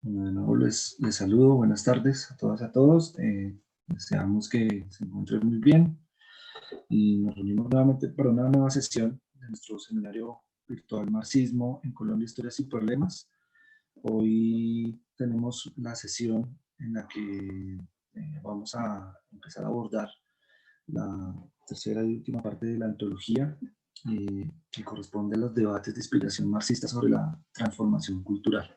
Bueno, de nuevo les saludo, buenas tardes a todas y a todos. Deseamos que se encuentren muy bien y nos reunimos nuevamente para una nueva sesión de nuestro seminario virtual Marxismo en Colombia, Historias y Problemas. Hoy tenemos la sesión en la que vamos a empezar a abordar la tercera y última parte de la antología que corresponde a los debates de inspiración marxista sobre la transformación cultural.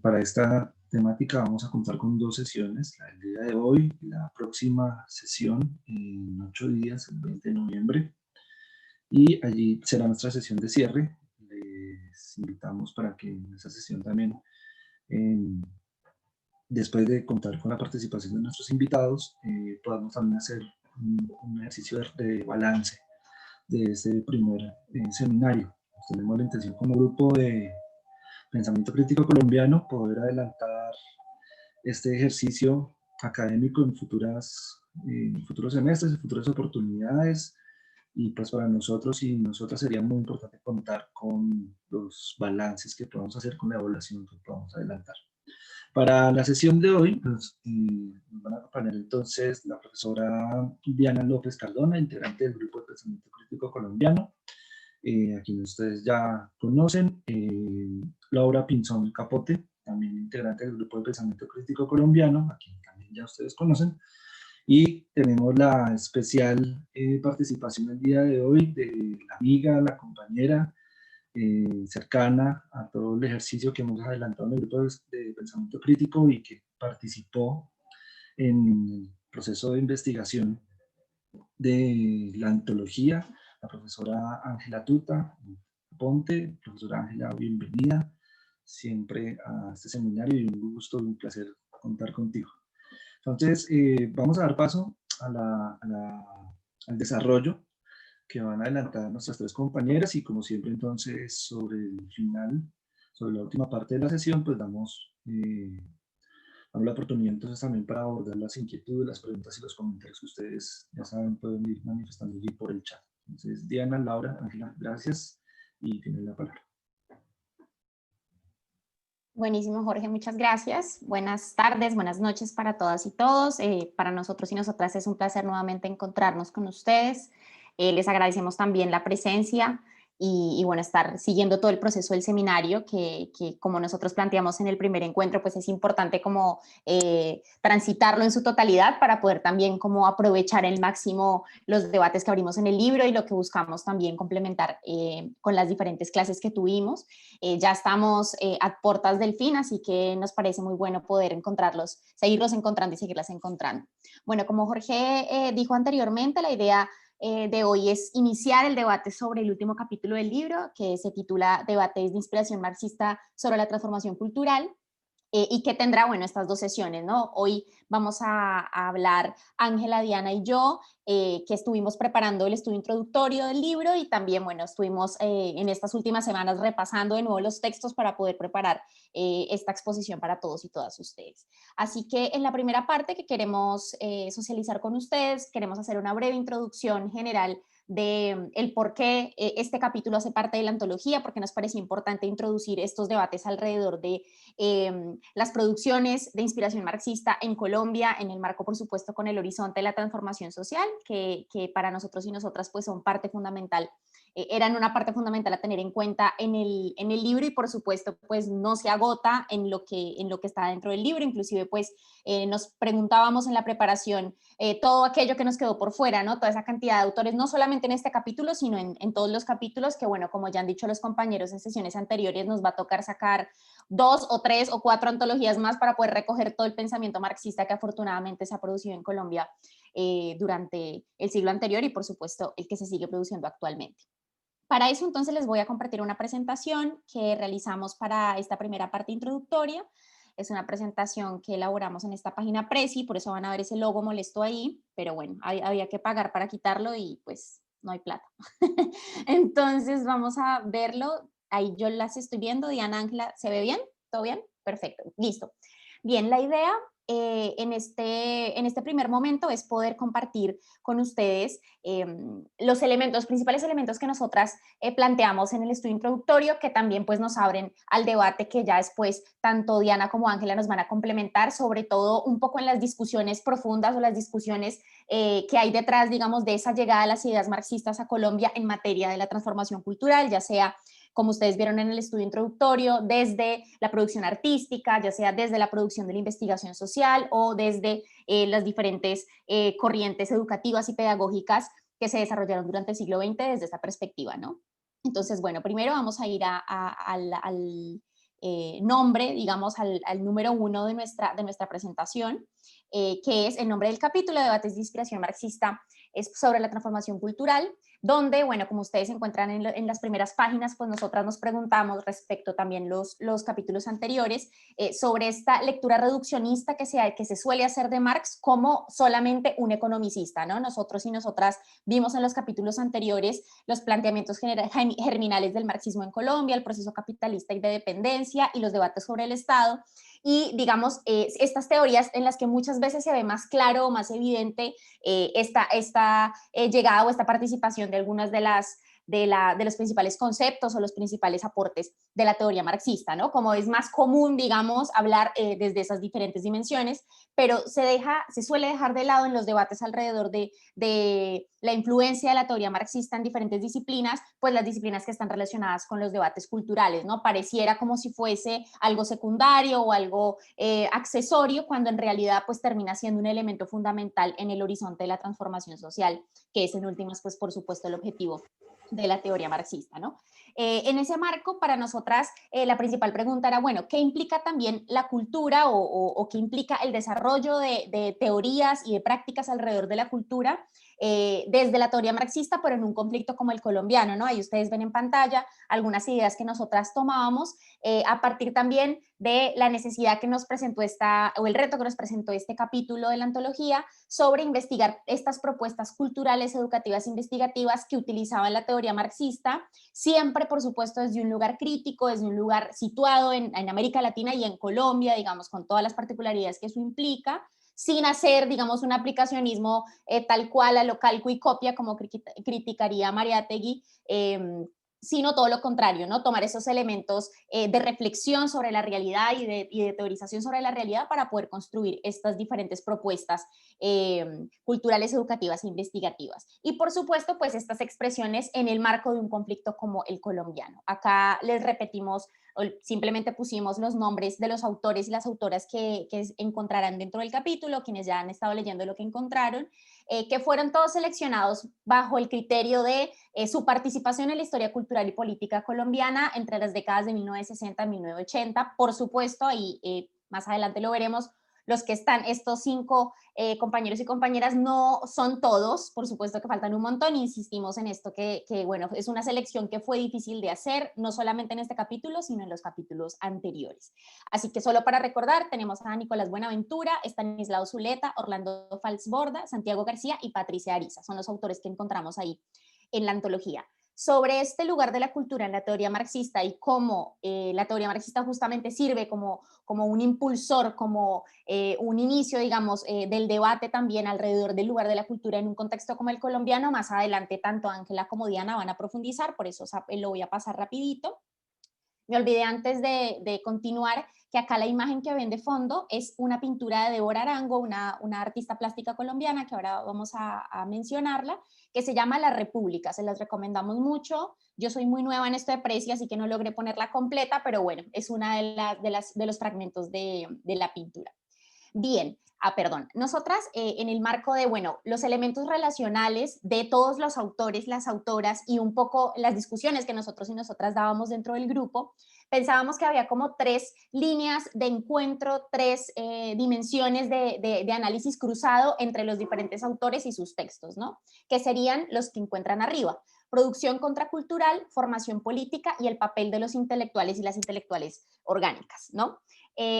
Para esta temática vamos a contar con dos sesiones, la del día de hoy y la próxima sesión en 8 días, el 20 de noviembre. Y allí será nuestra sesión de cierre. Les invitamos para que en esa sesión también, después de contar con la participación de nuestros invitados, podamos también hacer un ejercicio de balance de este primer seminario. Tenemos la intención como grupo de Pensamiento Crítico Colombiano poder adelantar este ejercicio académico en futuros semestres, en futuras oportunidades, y pues para nosotros y nosotras sería muy importante contar con los balances que podamos hacer, con la evaluación que podamos adelantar. Para la sesión de hoy, pues, nos van a acompañar entonces la profesora Diana López Cardona, integrante del Grupo de Pensamiento Crítico Colombiano, a quien ustedes ya conocen, Laura Pinzón Capote, también integrante del Grupo de Pensamiento Crítico Colombiano, a quien también ya ustedes conocen, y tenemos la especial participación el día de hoy de la amiga, la compañera cercana a todo el ejercicio que hemos adelantado en el Grupo de Pensamiento Crítico y que participó en el proceso de investigación de la antología, la profesora Ángela Tuta Ponte. Profesora Ángela, bienvenida siempre a este seminario y un gusto y un placer contar contigo. Entonces, vamos a dar paso al desarrollo que van a adelantar nuestras tres compañeras y como siempre entonces sobre el final, sobre la última parte de la sesión, pues damos la oportunidad entonces también para abordar las inquietudes, las preguntas y los comentarios que ustedes ya saben pueden ir manifestando allí por el chat. Entonces, Diana, Laura, Ángela, gracias y tienen la palabra. Buenísimo, Jorge, muchas gracias. Buenas tardes, buenas noches para todas y todos. Para nosotros y nosotras es un placer nuevamente encontrarnos con ustedes. Les agradecemos también la presencia y bueno, estar siguiendo todo el proceso del seminario que como nosotros planteamos en el primer encuentro, pues es importante como transitarlo en su totalidad para poder también como aprovechar al máximo los debates que abrimos en el libro y lo que buscamos también complementar con las diferentes clases que tuvimos. Ya estamos a puertas del fin, así que nos parece muy bueno poder encontrarlos, seguirlos encontrando y seguirlas encontrando. Bueno, como Jorge dijo anteriormente, la idea de hoy es iniciar el debate sobre el último capítulo del libro, que se titula Debates de inspiración marxista sobre la transformación cultural. Y que tendrá, bueno, estas dos sesiones, ¿no? Hoy vamos a hablar Ángela, Diana y yo, que estuvimos preparando el estudio introductorio del libro y también, bueno, estuvimos en estas últimas semanas repasando de nuevo los textos para poder preparar esta exposición para todos y todas ustedes. Así que en la primera parte que queremos socializar con ustedes, queremos hacer una breve introducción general de el por qué este capítulo hace parte de la antología, porque nos parecía importante introducir estos debates alrededor de las producciones de inspiración marxista en Colombia, en el marco, por supuesto, con el horizonte de la transformación social, que para nosotros y nosotras pues son parte fundamental, eran una parte fundamental a tener en cuenta en el libro y por supuesto pues no se agota en lo que está dentro del libro, inclusive pues nos preguntábamos en la preparación todo aquello que nos quedó por fuera, ¿no? Toda esa cantidad de autores, no solamente en este capítulo, sino en todos los capítulos que, bueno, como ya han dicho los compañeros en sesiones anteriores, nos va a tocar sacar 2 o 3 o 4 antologías más para poder recoger todo el pensamiento marxista que afortunadamente se ha producido en Colombia durante el siglo anterior y por supuesto el que se sigue produciendo actualmente. Para eso entonces les voy a compartir una presentación que realizamos para esta primera parte introductoria. Es una presentación que elaboramos en esta página Prezi, por eso van a ver ese logo molesto ahí, pero bueno, había que pagar para quitarlo y pues no hay plata. Entonces vamos a verlo. Ahí yo las estoy viendo. Diana, Ángela, ¿se ve bien? ¿Todo bien? Perfecto, listo. Bien, la idea en este primer momento es poder compartir con ustedes los principales elementos que nosotras planteamos en el estudio introductorio, que también pues nos abren al debate que ya después tanto Diana como Ángela nos van a complementar, sobre todo un poco en las discusiones profundas o las discusiones que hay detrás, digamos, de esa llegada de las ideas marxistas a Colombia en materia de la transformación cultural, ya sea como ustedes vieron en el estudio introductorio, desde la producción artística, ya sea desde la producción de la investigación social o desde las diferentes corrientes educativas y pedagógicas que se desarrollaron durante el siglo XX desde esta perspectiva, ¿no? Entonces, bueno, primero vamos a ir al nombre, digamos, al número 1 de nuestra presentación, que es el nombre del capítulo, Debates de Inspiración Marxista, es sobre la transformación cultural, donde, bueno, como ustedes encuentran en las primeras páginas, pues nosotras nos preguntamos respecto también los capítulos anteriores sobre esta lectura reduccionista que se suele hacer de Marx como solamente un economicista, ¿no? Nosotros y nosotras vimos en los capítulos anteriores los planteamientos germinales del marxismo en Colombia, el proceso capitalista y de dependencia y los debates sobre el Estado, y digamos, estas teorías en las que muchas veces se ve más claro o más evidente esta llegada o esta participación de algunas de los principales conceptos o los principales aportes de la teoría marxista, ¿no? Como es más común, digamos, hablar desde esas diferentes dimensiones, pero se suele dejar de lado en los debates alrededor de la influencia de la teoría marxista en diferentes disciplinas, pues las disciplinas que están relacionadas con los debates culturales, ¿no? Pareciera como si fuese algo secundario o algo accesorio, cuando en realidad pues termina siendo un elemento fundamental en el horizonte de la transformación social, que es en últimas pues por supuesto el objetivo de la teoría marxista, ¿no? En ese marco, para nosotras, la principal pregunta era, bueno, ¿qué implica también la cultura o qué implica el desarrollo de teorías y de prácticas alrededor de la cultura desde la teoría marxista, pero en un conflicto como el colombiano, ¿no? Ahí ustedes ven en pantalla algunas ideas que nosotras tomábamos a partir también de la necesidad que nos presentó o el reto que nos presentó este capítulo de la antología sobre investigar estas propuestas culturales, educativas, investigativas que utilizaban la teoría marxista, siempre, por supuesto, desde un lugar crítico, desde un lugar situado en América Latina y en Colombia, digamos, con todas las particularidades que eso implica, sin hacer, digamos, un aplicacionismo tal cual a lo calco y copia, como criticaría Mariátegui, sino todo lo contrario, ¿no? Tomar esos elementos de reflexión sobre la realidad y de teorización sobre la realidad para poder construir estas diferentes propuestas culturales, educativas e investigativas. Y por supuesto, pues estas expresiones en el marco de un conflicto como el colombiano. Acá les repetimos, simplemente pusimos los nombres de los autores y las autoras que encontrarán dentro del capítulo, quienes ya han estado leyendo lo que encontraron, que fueron todos seleccionados bajo el criterio de su participación en la historia cultural y política colombiana entre las décadas de 1960 y 1980. Por supuesto, y más adelante lo veremos, los que están, estos 5 compañeros y compañeras, no son todos, por supuesto que faltan un montón, insistimos en esto bueno, es una selección que fue difícil de hacer, no solamente en este capítulo, sino en los capítulos anteriores. Así que solo para recordar, tenemos a Nicolás Buenaventura, Estanislao Zuleta, Orlando Falsborda, Santiago García y Patricia Ariza, son los autores que encontramos ahí en la antología. Sobre este lugar de la cultura en la teoría marxista y cómo la teoría marxista justamente sirve como un impulsor, como un inicio, digamos, del debate también alrededor del lugar de la cultura en un contexto como el colombiano. Más adelante tanto Ángela como Diana van a profundizar, por eso lo voy a pasar rapidito. Me olvidé antes de continuar que acá la imagen que ven de fondo es una pintura de Débora Arango, una artista plástica colombiana que ahora vamos a mencionarla, que se llama La República. Se las recomendamos mucho. Yo soy muy nueva en esto de Precia, así que no logré ponerla completa, pero bueno, es una de los fragmentos de la pintura. Bien, perdón, nosotras en el marco de, bueno, los elementos relacionales de todos los autores, las autoras y un poco las discusiones que nosotros y nosotras dábamos dentro del grupo, pensábamos que había como 3 líneas de encuentro, 3 dimensiones de análisis cruzado entre los diferentes autores y sus textos, ¿no? Que serían los que encuentran arriba: producción contracultural, formación política y el papel de los intelectuales y las intelectuales orgánicas, ¿no?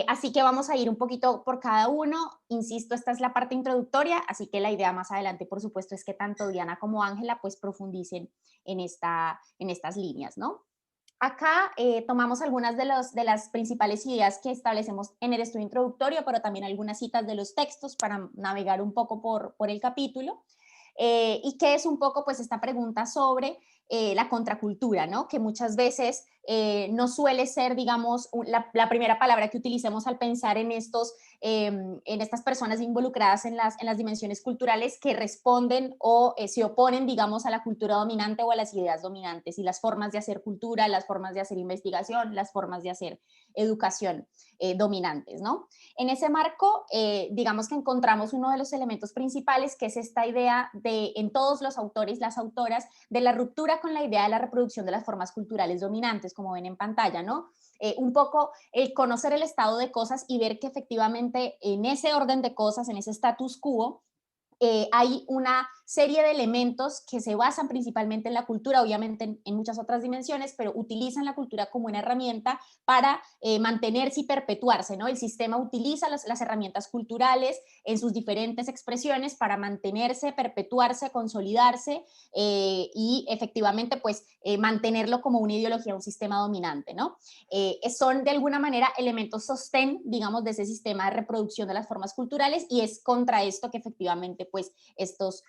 Así que vamos a ir un poquito por cada uno. Insisto, esta es la parte introductoria, así que la idea más adelante, por supuesto, es que tanto Diana como Ángela pues profundicen en estas líneas, ¿no? Acá tomamos algunas de las principales ideas que establecemos en el estudio introductorio, pero también algunas citas de los textos para navegar un poco por el capítulo. Y que es un poco pues esta pregunta sobre la contracultura, ¿no? Que muchas veces no suele ser, digamos, la primera palabra que utilicemos al pensar en estas personas involucradas en las dimensiones culturales que responden o se oponen, digamos, a la cultura dominante o a las ideas dominantes y las formas de hacer cultura, las formas de hacer investigación, las formas de hacer educación dominantes, ¿no? En ese marco, digamos que encontramos uno de los elementos principales, que es esta idea de, en todos los autores, las autoras, de la ruptura con la idea de la reproducción de las formas culturales dominantes, como ven en pantalla, ¿no? Un poco el conocer el estado de cosas y ver que efectivamente en ese orden de cosas, en ese status quo, hay una serie de elementos que se basan principalmente en la cultura, obviamente en muchas otras dimensiones, pero utilizan la cultura como una herramienta para mantenerse y perpetuarse, ¿no? El sistema utiliza las herramientas culturales en sus diferentes expresiones para mantenerse, perpetuarse, consolidarse y efectivamente pues mantenerlo como una ideología, un sistema dominante, ¿no? Son de alguna manera elementos sostén, digamos, de ese sistema de reproducción de las formas culturales, y es contra esto que efectivamente pues estos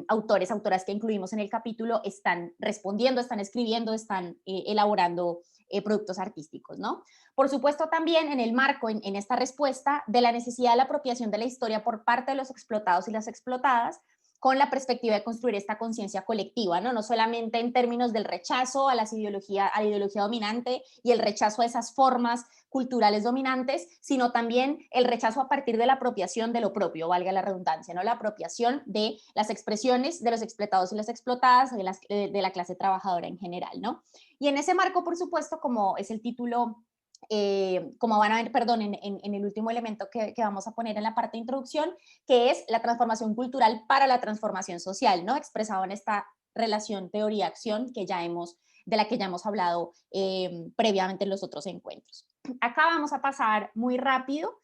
autores, autoras que incluimos en el capítulo están respondiendo, están escribiendo, están elaborando productos artísticos, ¿no? Por supuesto, también en el marco, en esta respuesta de la necesidad de la apropiación de la historia por parte de los explotados y las explotadas, con la perspectiva de construir esta conciencia colectiva, ¿no? No solamente en términos del rechazo a la ideología dominante y el rechazo a esas formas culturales dominantes, sino también el rechazo a partir de la apropiación de lo propio, valga la redundancia, ¿no? La apropiación de las expresiones de los explotados y las explotadas, de la clase trabajadora en general, ¿no? Y en ese marco, por supuesto, como es el título como van a ver, perdón, en el último elemento que vamos a poner en la parte de introducción, que es la transformación cultural para la transformación social, ¿no? Expresado en esta relación teoría-acción de la que ya hemos hablado previamente en los otros encuentros. Acá vamos a pasar muy rápido.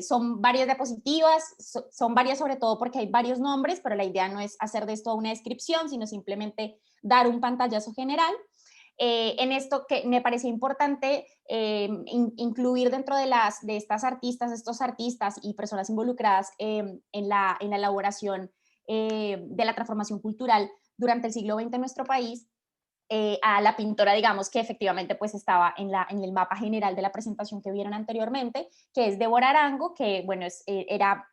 Son varias diapositivas, son varias sobre todo porque hay varios nombres, pero la idea no es hacer de esto una descripción, sino simplemente dar un pantallazo general. En esto que me parecía importante incluir dentro de estas artistas, estos artistas y personas involucradas en la elaboración de la transformación cultural durante el siglo XX en nuestro país, a la pintora, digamos, que efectivamente pues estaba en el mapa general de la presentación que vieron anteriormente, que es Débora Arango, que bueno, era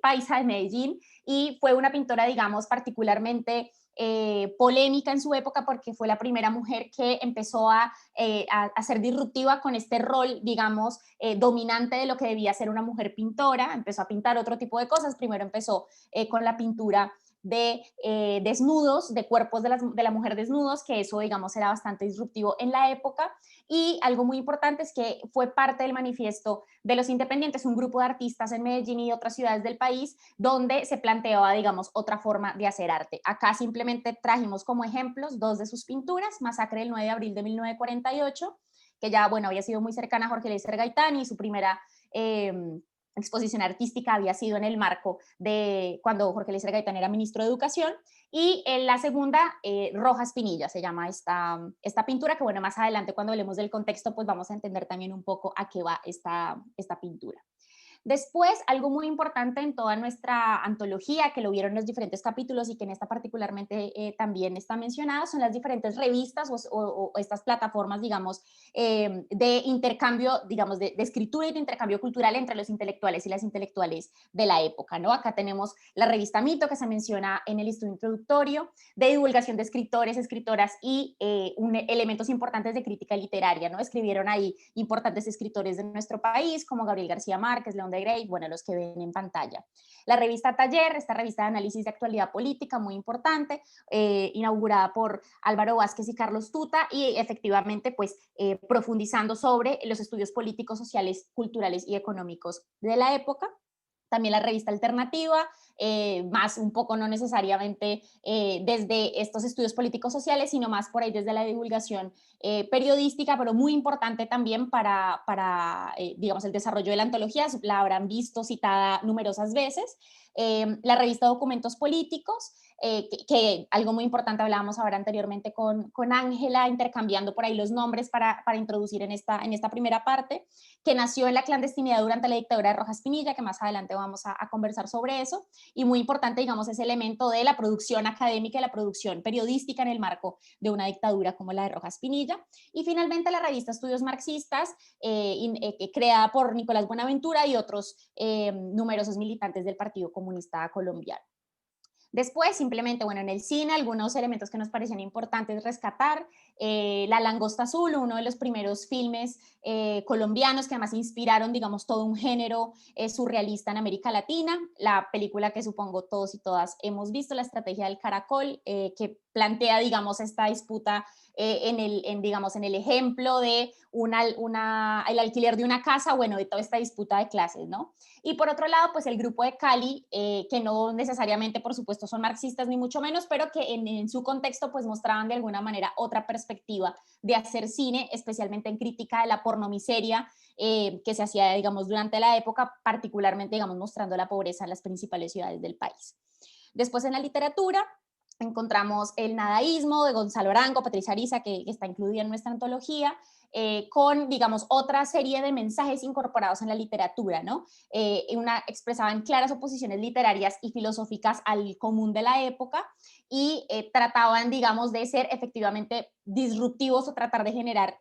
paisa de Medellín y fue una pintora, digamos, particularmente polémica en su época porque fue la primera mujer que empezó a ser disruptiva con este rol, digamos, dominante de lo que debía ser una mujer pintora. Empezó a pintar otro tipo de cosas. Primero empezó con la pintura de desnudos, de cuerpos de la mujer desnudos, que eso, digamos, era bastante disruptivo en la época. Y algo muy importante es que fue parte del manifiesto de los independientes, un grupo de artistas en Medellín y otras ciudades del país, donde se planteaba, digamos, otra forma de hacer arte. Acá simplemente trajimos como ejemplos dos de sus pinturas: Masacre del 9 de abril de 1948, que ya, bueno, había sido muy cercana a Jorge Eliezer Gaitán, y su primera exposición artística había sido en el marco de cuando Jorge Eliezer Gaitán era ministro de Educación. Y en la segunda, Rojas Pinilla, se llama esta pintura, que bueno, más adelante cuando hablemos del contexto, pues vamos a entender también un poco a qué va esta pintura. Después, algo muy importante en toda nuestra antología, que lo vieron en los diferentes capítulos y que en esta particularmente también está mencionado, son las diferentes revistas o estas plataformas, digamos, de intercambio, digamos, de escritura y de intercambio cultural entre los intelectuales y las intelectuales de la época, ¿no? Acá tenemos la revista Mito, que se menciona en el estudio introductorio, de divulgación de escritores, escritoras y elementos importantes de crítica literaria, ¿no? Escribieron ahí importantes escritores de nuestro país, como Gabriel García Márquez, León de Grey, bueno, los que ven en pantalla. La revista Taller, esta revista de análisis de actualidad política muy importante, inaugurada por Álvaro Vázquez y Carlos Tuta, y efectivamente pues profundizando sobre los estudios políticos, sociales, culturales y económicos de la época. También la revista Alternativa, más un poco no necesariamente desde estos estudios políticos sociales, sino más por ahí desde la divulgación periodística, pero muy importante también para digamos, el desarrollo de la antología. La habrán visto citada numerosas veces. la revista Documentos Políticos, que algo muy importante, hablábamos ahora anteriormente con Ángela, intercambiando por ahí los nombres para introducir en esta primera parte, que nació en la clandestinidad durante la dictadura de Rojas Pinilla, que más adelante vamos a conversar sobre eso, y muy importante, digamos, ese elemento de la producción académica y la producción periodística en el marco de una dictadura como la de Rojas Pinilla. Y finalmente la revista Estudios Marxistas, creada por Nicolás Buenaventura y otros numerosos militantes del Partido Comunista Colombiano. Después, simplemente, bueno, en el cine, algunos elementos que nos parecían importantes rescatar, La Langosta Azul, uno de los primeros filmes colombianos que además inspiraron, digamos, todo un género surrealista en América Latina, la película que supongo todos y todas hemos visto, La Estrategia del Caracol, que plantea, digamos, esta disputa digamos, en el ejemplo de el alquiler de una casa, bueno, de toda esta disputa de clases, ¿no? Y por otro lado, pues el grupo de Cali, que no necesariamente, por supuesto, son marxistas ni mucho menos, pero que en su contexto pues mostraban de alguna manera otra perspectiva de hacer cine, especialmente en crítica de la pornomiseria que se hacía, digamos, durante la época, particularmente, digamos, mostrando la pobreza en las principales ciudades del país. Después en la literatura, encontramos El Nadaísmo de Gonzalo Arango, Patricia Ariza, que está incluida en nuestra antología, con, digamos, otra serie de mensajes incorporados en la literatura, ¿no? Expresaban claras oposiciones literarias y filosóficas al común de la época y trataban, digamos, de ser efectivamente disruptivos o tratar de generar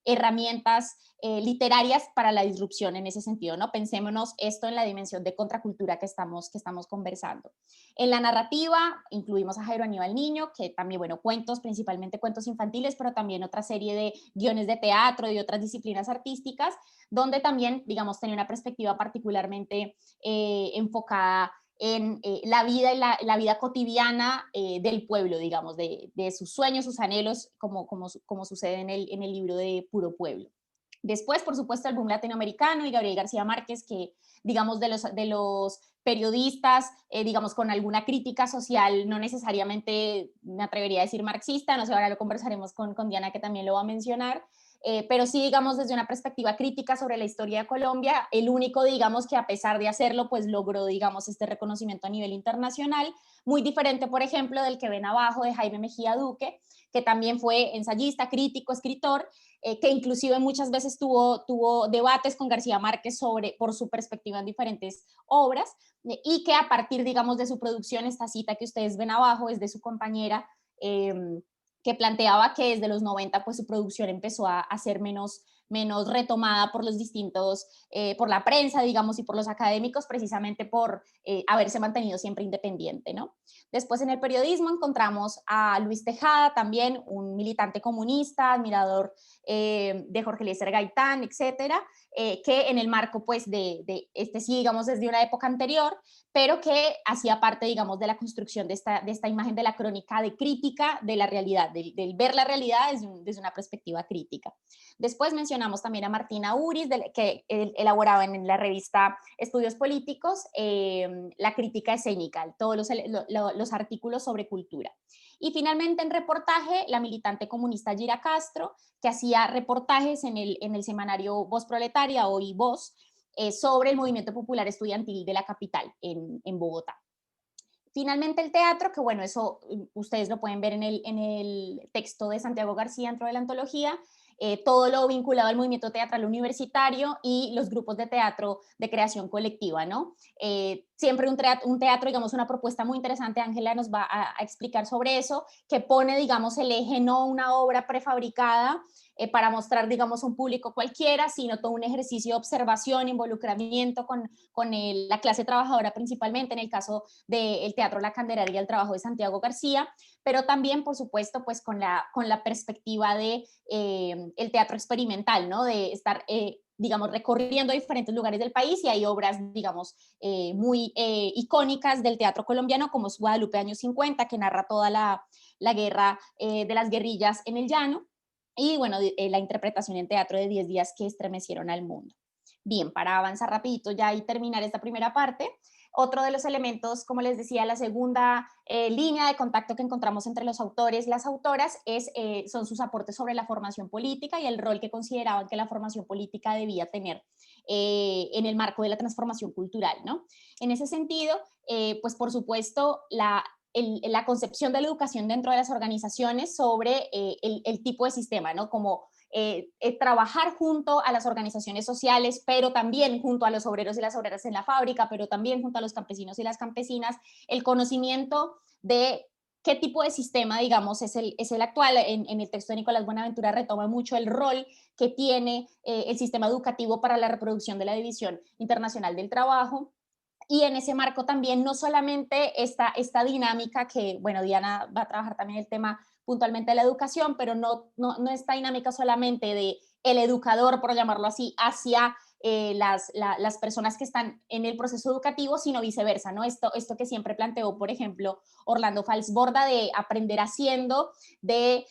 herramientas literarias para la disrupción en ese sentido, ¿no? Pensémonos esto en la dimensión de contracultura que estamos conversando. En la narrativa incluimos a Jairo Aníbal Niño, que también, bueno, cuentos, principalmente cuentos infantiles, pero también otra serie de guiones de teatro y otras disciplinas artísticas, donde también, digamos, tenía una perspectiva particularmente enfocada en la vida y la vida cotidiana del pueblo, digamos, de sus sueños, sus anhelos, como sucede en el libro de Puro Pueblo. Después, por supuesto, el boom latinoamericano y Gabriel García Márquez, que, digamos, de los periodistas, digamos, con alguna crítica social, no necesariamente me atrevería a decir marxista, no sé, ahora lo conversaremos con Diana, que también lo va a mencionar, pero sí, digamos, desde una perspectiva crítica sobre la historia de Colombia, el único, digamos, que a pesar de hacerlo, pues logró, digamos, este reconocimiento a nivel internacional, muy diferente, por ejemplo, del que ven abajo de Jaime Mejía Duque, que también fue ensayista, crítico, escritor, que inclusive muchas veces tuvo debates con García Márquez por su perspectiva en diferentes obras, y que a partir, digamos, de su producción, esta cita que ustedes ven abajo es de su compañera, que planteaba que desde los 90 pues su producción empezó a ser menos retomada por los distintos, por la prensa, digamos, y por los académicos, precisamente por haberse mantenido siempre independiente, ¿no? Después en el periodismo encontramos a Luis Tejada, también un militante comunista, admirador de Jorge Eliezer Gaitán, etcétera, que en el marco pues sí, digamos, desde una época anterior, pero que hacía parte, digamos, de la construcción de esta imagen de la crónica de crítica de la realidad, del ver la realidad desde una perspectiva crítica. Después mencionamos también a Martina Uris, que elaboraba en la revista Estudios Políticos la crítica escénica, todos los artículos sobre cultura. Y finalmente en reportaje, la militante comunista Gira Castro, que hacía reportajes en el semanario Voz Proletaria, hoy Voz, sobre el movimiento popular estudiantil de la capital, en Bogotá. Finalmente el teatro, que bueno, eso ustedes lo pueden ver en el texto de Santiago García dentro de la antología, todo lo vinculado al movimiento teatral universitario y los grupos de teatro de creación colectiva, ¿no? Siempre un teatro, digamos, una propuesta muy interesante, Ángela nos va a explicar sobre eso, que pone, digamos, el eje no una obra prefabricada para mostrar, digamos, un público cualquiera, sino todo un ejercicio de observación, involucramiento con la clase trabajadora principalmente, en el caso del Teatro La Candelaria, el trabajo de Santiago García, pero también, por supuesto, pues con la perspectiva de el teatro experimental, ¿no? De estar, digamos, recorriendo diferentes lugares del país, y hay obras, digamos, muy icónicas del teatro colombiano, como es Guadalupe Años 50, que narra toda la guerra de las guerrillas en el llano, y bueno, la interpretación en teatro de 10 días que estremecieron al mundo. Bien, para avanzar rapidito ya y terminar esta primera parte, Otro de los elementos, como les decía, la segunda línea de contacto que encontramos entre los autores y las autoras son sus aportes sobre la formación política y el rol que consideraban que la formación política debía tener en el marco de la transformación cultural, ¿no? En ese sentido, pues por supuesto, la concepción de la educación dentro de las organizaciones sobre el tipo de sistema, ¿no? Como trabajar junto a las organizaciones sociales, pero también junto a los obreros y las obreras en la fábrica, pero también junto a los campesinos y las campesinas, el conocimiento de qué tipo de sistema, digamos, es el actual. En el texto de Nicolás Buenaventura retoma mucho el rol que tiene el sistema educativo para la reproducción de la División Internacional del Trabajo. Y en ese marco también no solamente esta dinámica que, bueno, Diana va a trabajar también el tema puntualmente de la educación, pero no esta dinámica solamente de el educador, por llamarlo así, hacia las personas que están en el proceso educativo, sino viceversa, ¿no? Esto que siempre planteó, por ejemplo, Orlando Falsborda, de aprender haciendo, de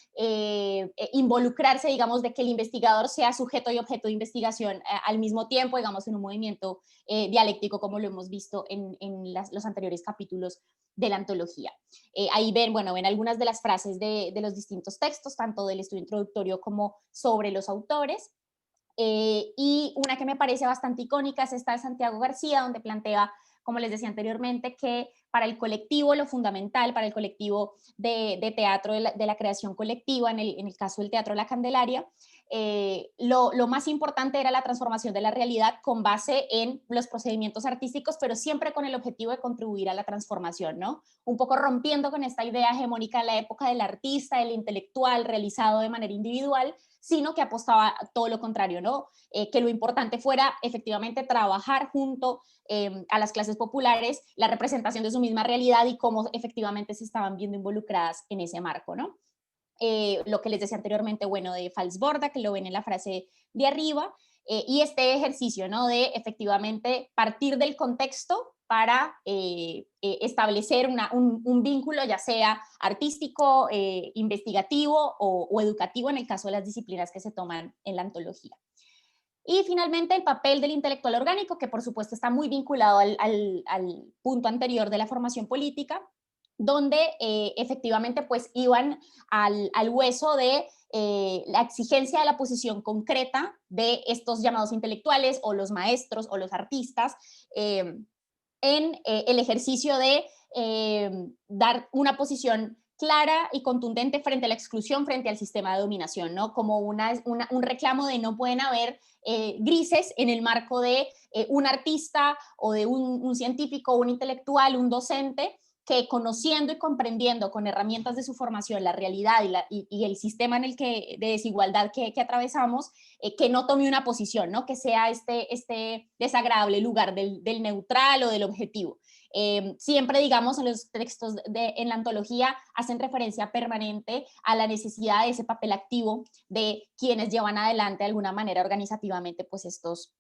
involucrarse, digamos, de que el investigador sea sujeto y objeto de investigación al mismo tiempo, digamos, en un movimiento dialéctico, como lo hemos visto en los anteriores capítulos de la antología. Ahí ven algunas de las frases de los distintos textos, tanto del estudio introductorio como sobre los autores. Y una que me parece bastante icónica es esta de Santiago García, donde plantea, como les decía anteriormente, que para el colectivo lo fundamental, para el colectivo de teatro, de la creación colectiva, en el caso del Teatro La Candelaria, lo más importante era la transformación de la realidad con base en los procedimientos artísticos, pero siempre con el objetivo de contribuir a la transformación, ¿no? Un poco rompiendo con esta idea hegemónica de la época del artista, del intelectual realizado de manera individual, sino que apostaba a todo lo contrario, ¿no? Que lo importante fuera efectivamente trabajar junto a las clases populares la representación de su misma realidad y cómo efectivamente se estaban viendo involucradas en ese marco, ¿no? Lo que les decía anteriormente, bueno, de Falsborda, que lo ven en la frase de arriba, y este ejercicio, ¿no? De efectivamente partir del contexto para establecer un vínculo, ya sea artístico, investigativo o educativo, en el caso de las disciplinas que se toman en la antología. Y finalmente el papel del intelectual orgánico, que por supuesto está muy vinculado al punto anterior de la formación política, donde efectivamente pues iban al hueso de la exigencia de la posición concreta de estos llamados intelectuales o los maestros o los artistas en el ejercicio de dar una posición clara y contundente frente a la exclusión, frente al sistema de dominación, ¿no? Como un reclamo de no pueden haber grises en el marco de un artista o de un científico, un intelectual, un docente, que conociendo y comprendiendo con herramientas de su formación la realidad y el sistema de desigualdad que atravesamos, que no tome una posición, ¿no? Que sea este desagradable lugar del neutral o del objetivo. Siempre, digamos, en los textos en la antología hacen referencia permanente a la necesidad de ese papel activo de quienes llevan adelante de alguna manera organizativamente pues estos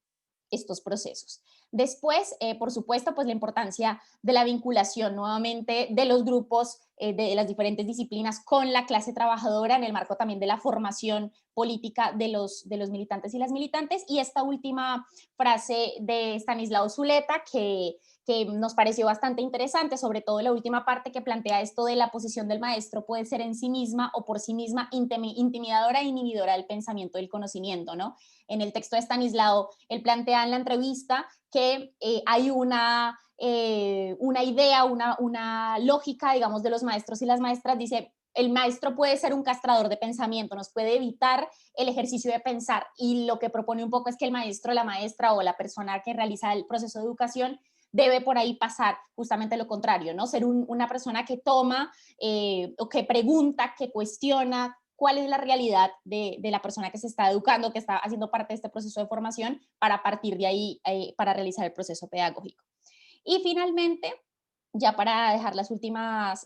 procesos. Después, por supuesto, pues la importancia de la vinculación nuevamente de los grupos de las diferentes disciplinas con la clase trabajadora en el marco también de la formación política de los militantes y las militantes. Y esta última frase de Stanislao Zuleta que nos pareció bastante interesante, sobre todo la última parte que plantea esto de la posición del maestro puede ser en sí misma o por sí misma intimidadora e inhibidora del pensamiento del conocimiento, ¿no? En el texto de Stanislao, él plantea en la entrevista que hay una idea, una lógica, digamos, de los maestros y las maestras. Dice, el maestro puede ser un castrador de pensamiento, nos puede evitar el ejercicio de pensar, y lo que propone un poco es que el maestro, la maestra o la persona que realiza el proceso de educación debe por ahí pasar justamente lo contrario, ¿no? Ser una persona que toma o que pregunta, que cuestiona cuál es la realidad de la persona que se está educando, que está haciendo parte de este proceso de formación, para partir de ahí, para realizar el proceso pedagógico. Y finalmente, ya para dejar las últimas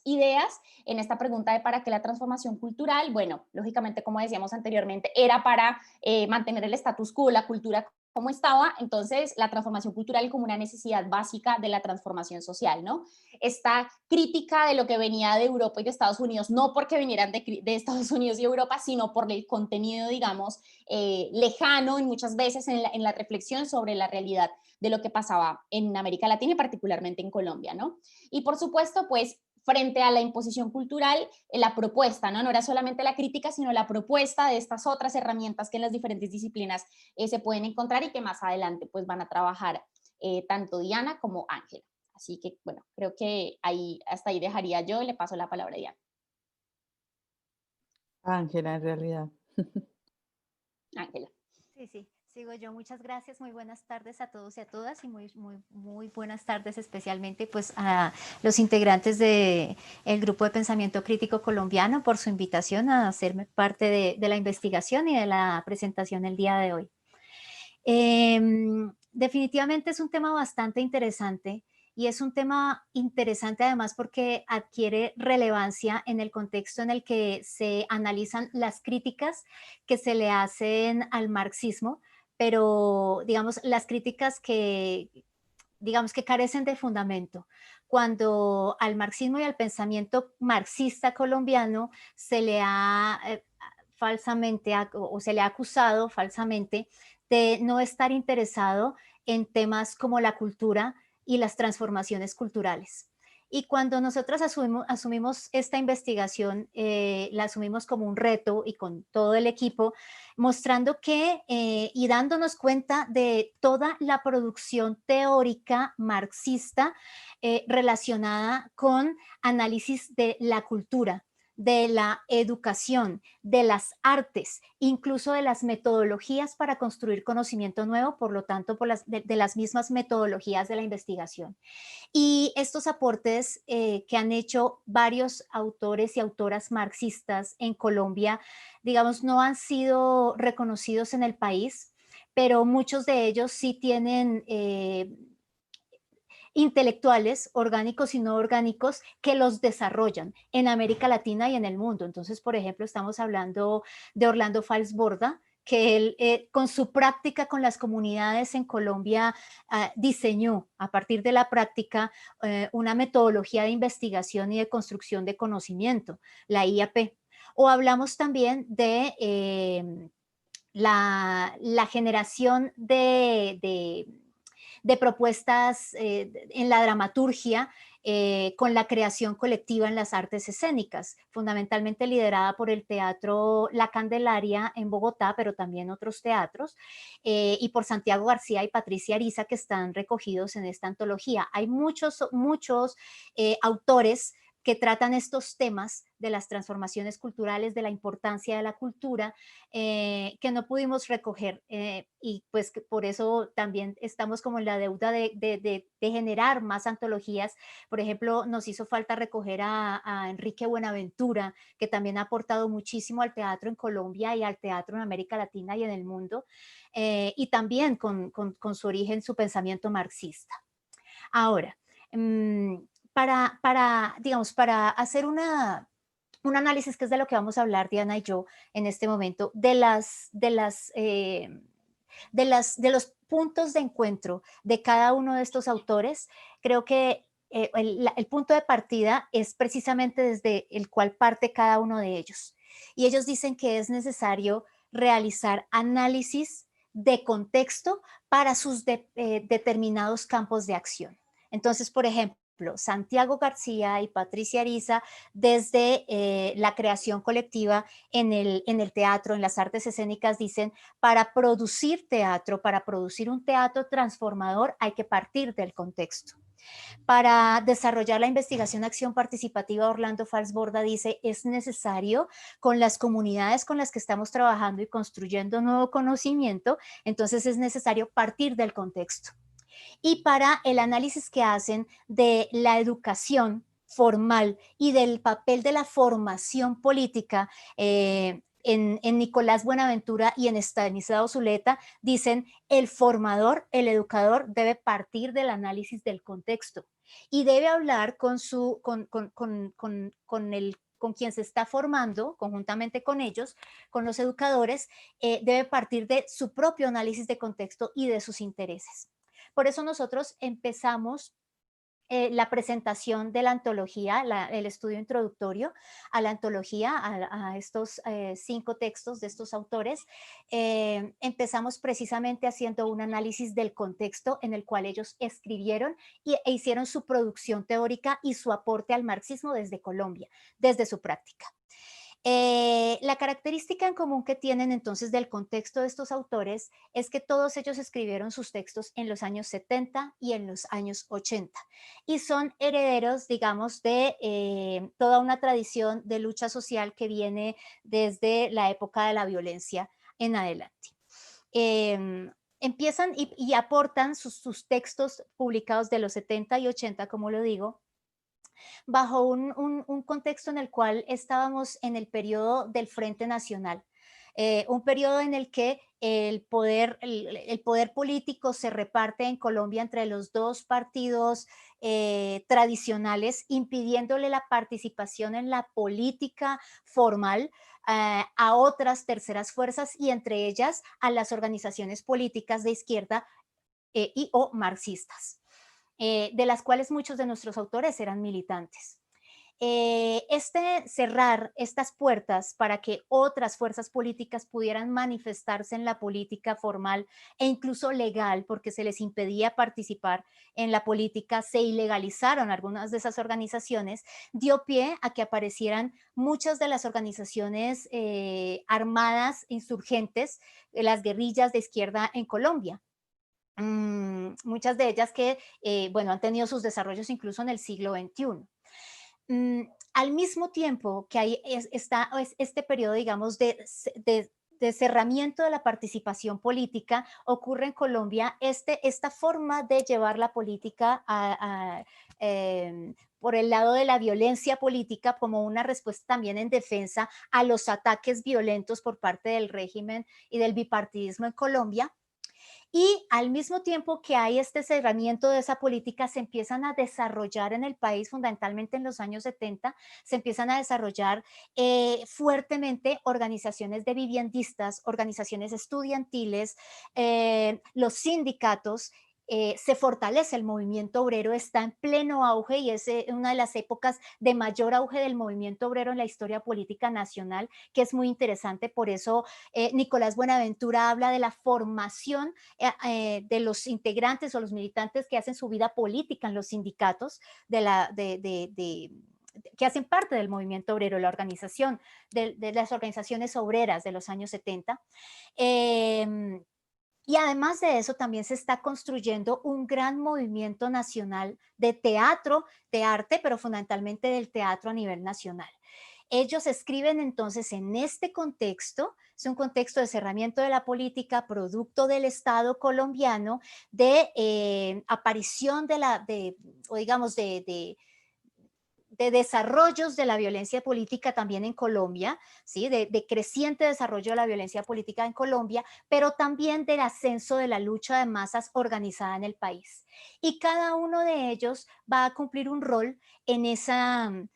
ideas en esta pregunta de para qué la transformación cultural, bueno, lógicamente, como decíamos anteriormente, era para mantener el status quo, la cultura cómo estaba entonces la transformación cultural como una necesidad básica de la transformación social, ¿no? Esta crítica de lo que venía de Europa y de Estados Unidos, no porque vinieran de Estados Unidos y Europa, sino por el contenido, digamos, lejano en muchas veces en la reflexión sobre la realidad de lo que pasaba en América Latina y particularmente en Colombia, ¿no? Y por supuesto, pues frente a la imposición cultural, la propuesta, ¿no? No era solamente la crítica, sino la propuesta de estas otras herramientas que en las diferentes disciplinas se pueden encontrar y que más adelante pues van a trabajar tanto Diana como Ángela. Así que, bueno, creo que ahí, hasta ahí dejaría yo, le paso la palabra a Diana. Ángela, en realidad. Ángela. Sí, sí, sigo yo. Muchas gracias, muy buenas tardes a todos y a todas y muy buenas tardes especialmente pues a los integrantes del Grupo de Pensamiento Crítico Colombiano por su invitación a hacerme parte de la investigación y de la presentación el día de hoy. Definitivamente es un tema bastante interesante y es un tema interesante además porque adquiere relevancia en el contexto en el que se analizan las críticas que se le hacen al marxismo, pero digamos las críticas que digamos que carecen de fundamento. Cuando al marxismo y al pensamiento marxista colombiano se le ha falsamente o se le ha acusado falsamente de no estar interesado en temas como la cultura y las transformaciones culturales. Y cuando nosotros asumimos esta investigación, la asumimos como un reto y con todo el equipo, mostrando que y dándonos cuenta de toda la producción teórica marxista relacionada con análisis de la cultura, de la educación, de las artes, incluso de las metodologías para construir conocimiento nuevo, por lo tanto, de las mismas metodologías de la investigación. Y estos aportes que han hecho varios autores y autoras marxistas en Colombia, digamos, no han sido reconocidos en el país, pero muchos de ellos sí tienen intelectuales, orgánicos y no orgánicos, que los desarrollan en América Latina y en el mundo. Entonces, por ejemplo, estamos hablando de Orlando Falsborda, que él con su práctica con las comunidades en Colombia diseñó a partir de la práctica una metodología de investigación y de construcción de conocimiento, la IAP. O hablamos también de la generación de propuestas en la dramaturgia con la creación colectiva en las artes escénicas, fundamentalmente liderada por el Teatro La Candelaria en Bogotá, pero también otros teatros, y por Santiago García y Patricia Ariza, que están recogidos en esta antología. Hay muchos autores que tratan estos temas de las transformaciones culturales, de la importancia de la cultura, que no pudimos recoger y pues por eso también estamos como en la deuda de generar más antologías. Por ejemplo, nos hizo falta recoger a Enrique Buenaventura, que también ha aportado muchísimo al teatro en Colombia y al teatro en América Latina y en el mundo, y también con su origen, su pensamiento marxista. Ahora, digamos, para hacer un análisis que es de lo que vamos a hablar Diana y yo en este momento, de los puntos de encuentro de cada uno de estos autores, creo que el punto de partida es precisamente desde el cual parte cada uno de ellos. Y ellos dicen que es necesario realizar análisis de contexto para sus determinados campos de acción. Entonces, por ejemplo, Santiago García y Patricia Ariza, desde la creación colectiva en el teatro, en las artes escénicas, dicen, para producir teatro, para producir un teatro transformador, hay que partir del contexto. Para desarrollar la investigación acción participativa, Orlando Falsborda dice, es necesario con las comunidades con las que estamos trabajando y construyendo nuevo conocimiento, entonces es necesario partir del contexto. Y para el análisis que hacen de la educación formal y del papel de la formación política en Nicolás Buenaventura y en Estanislao Zuleta, dicen el formador, el educador debe partir del análisis del contexto y debe hablar con con quien se está formando, conjuntamente con ellos, con los educadores, debe partir de su propio análisis de contexto y de sus intereses. Por eso nosotros empezamos la presentación de la antología, el estudio introductorio a la antología, a estos 5 textos de estos autores. Empezamos precisamente haciendo un análisis del contexto en el cual ellos escribieron e hicieron su producción teórica y su aporte al marxismo desde Colombia, desde su práctica. La característica en común que tienen entonces del contexto de estos autores es que todos ellos escribieron sus textos en los años 70 y en los años 80 y son herederos, digamos, de toda una tradición de lucha social que viene desde la época de la violencia en adelante. Empiezan y aportan sus textos publicados de los 70 y 80, como lo digo, bajo un contexto en el cual estábamos en el periodo del Frente Nacional, un periodo en el que el poder político se reparte en Colombia entre los dos partidos tradicionales, impidiéndole la participación en la política formal a otras terceras fuerzas y entre ellas a las organizaciones políticas de izquierda y o marxistas, de las cuales muchos de nuestros autores eran militantes. Cerrar estas puertas para que otras fuerzas políticas pudieran manifestarse en la política formal e incluso legal, porque se les impedía participar en la política, se ilegalizaron algunas de esas organizaciones, dio pie a que aparecieran muchas de las organizaciones armadas insurgentes, las guerrillas de izquierda en Colombia. Muchas de ellas que, bueno, han tenido sus desarrollos incluso en el siglo XXI. Al mismo tiempo que hay está este periodo, digamos, de cerramiento de la participación política, ocurre en Colombia esta forma de llevar la política por el lado de la violencia política como una respuesta también en defensa a los ataques violentos por parte del régimen y del bipartidismo en Colombia. Y al mismo tiempo que hay este cerramiento de esa política, se empiezan a desarrollar en el país, fundamentalmente en los años 70, se empiezan a desarrollar fuertemente organizaciones de viviendistas, organizaciones estudiantiles, los sindicatos. Se fortalece el movimiento obrero, está en pleno auge y es una de las épocas de mayor auge del movimiento obrero en la historia política nacional, que es muy interesante. Por eso Nicolás Buenaventura habla de la formación de los integrantes o los militantes que hacen su vida política en los sindicatos que hacen parte del movimiento obrero, la organización de las organizaciones obreras de los años 70. Y además de eso, también se está construyendo un gran movimiento nacional de teatro, de arte, pero fundamentalmente del teatro a nivel nacional. Ellos escriben entonces en este contexto, es un contexto de cerramiento de la política, producto del Estado colombiano, de aparición de desarrollos de la violencia política también en Colombia, ¿sí? de creciente desarrollo de la violencia política en Colombia, pero también del ascenso de la lucha de masas organizada en el país. Y cada uno de ellos va a cumplir un rol en ese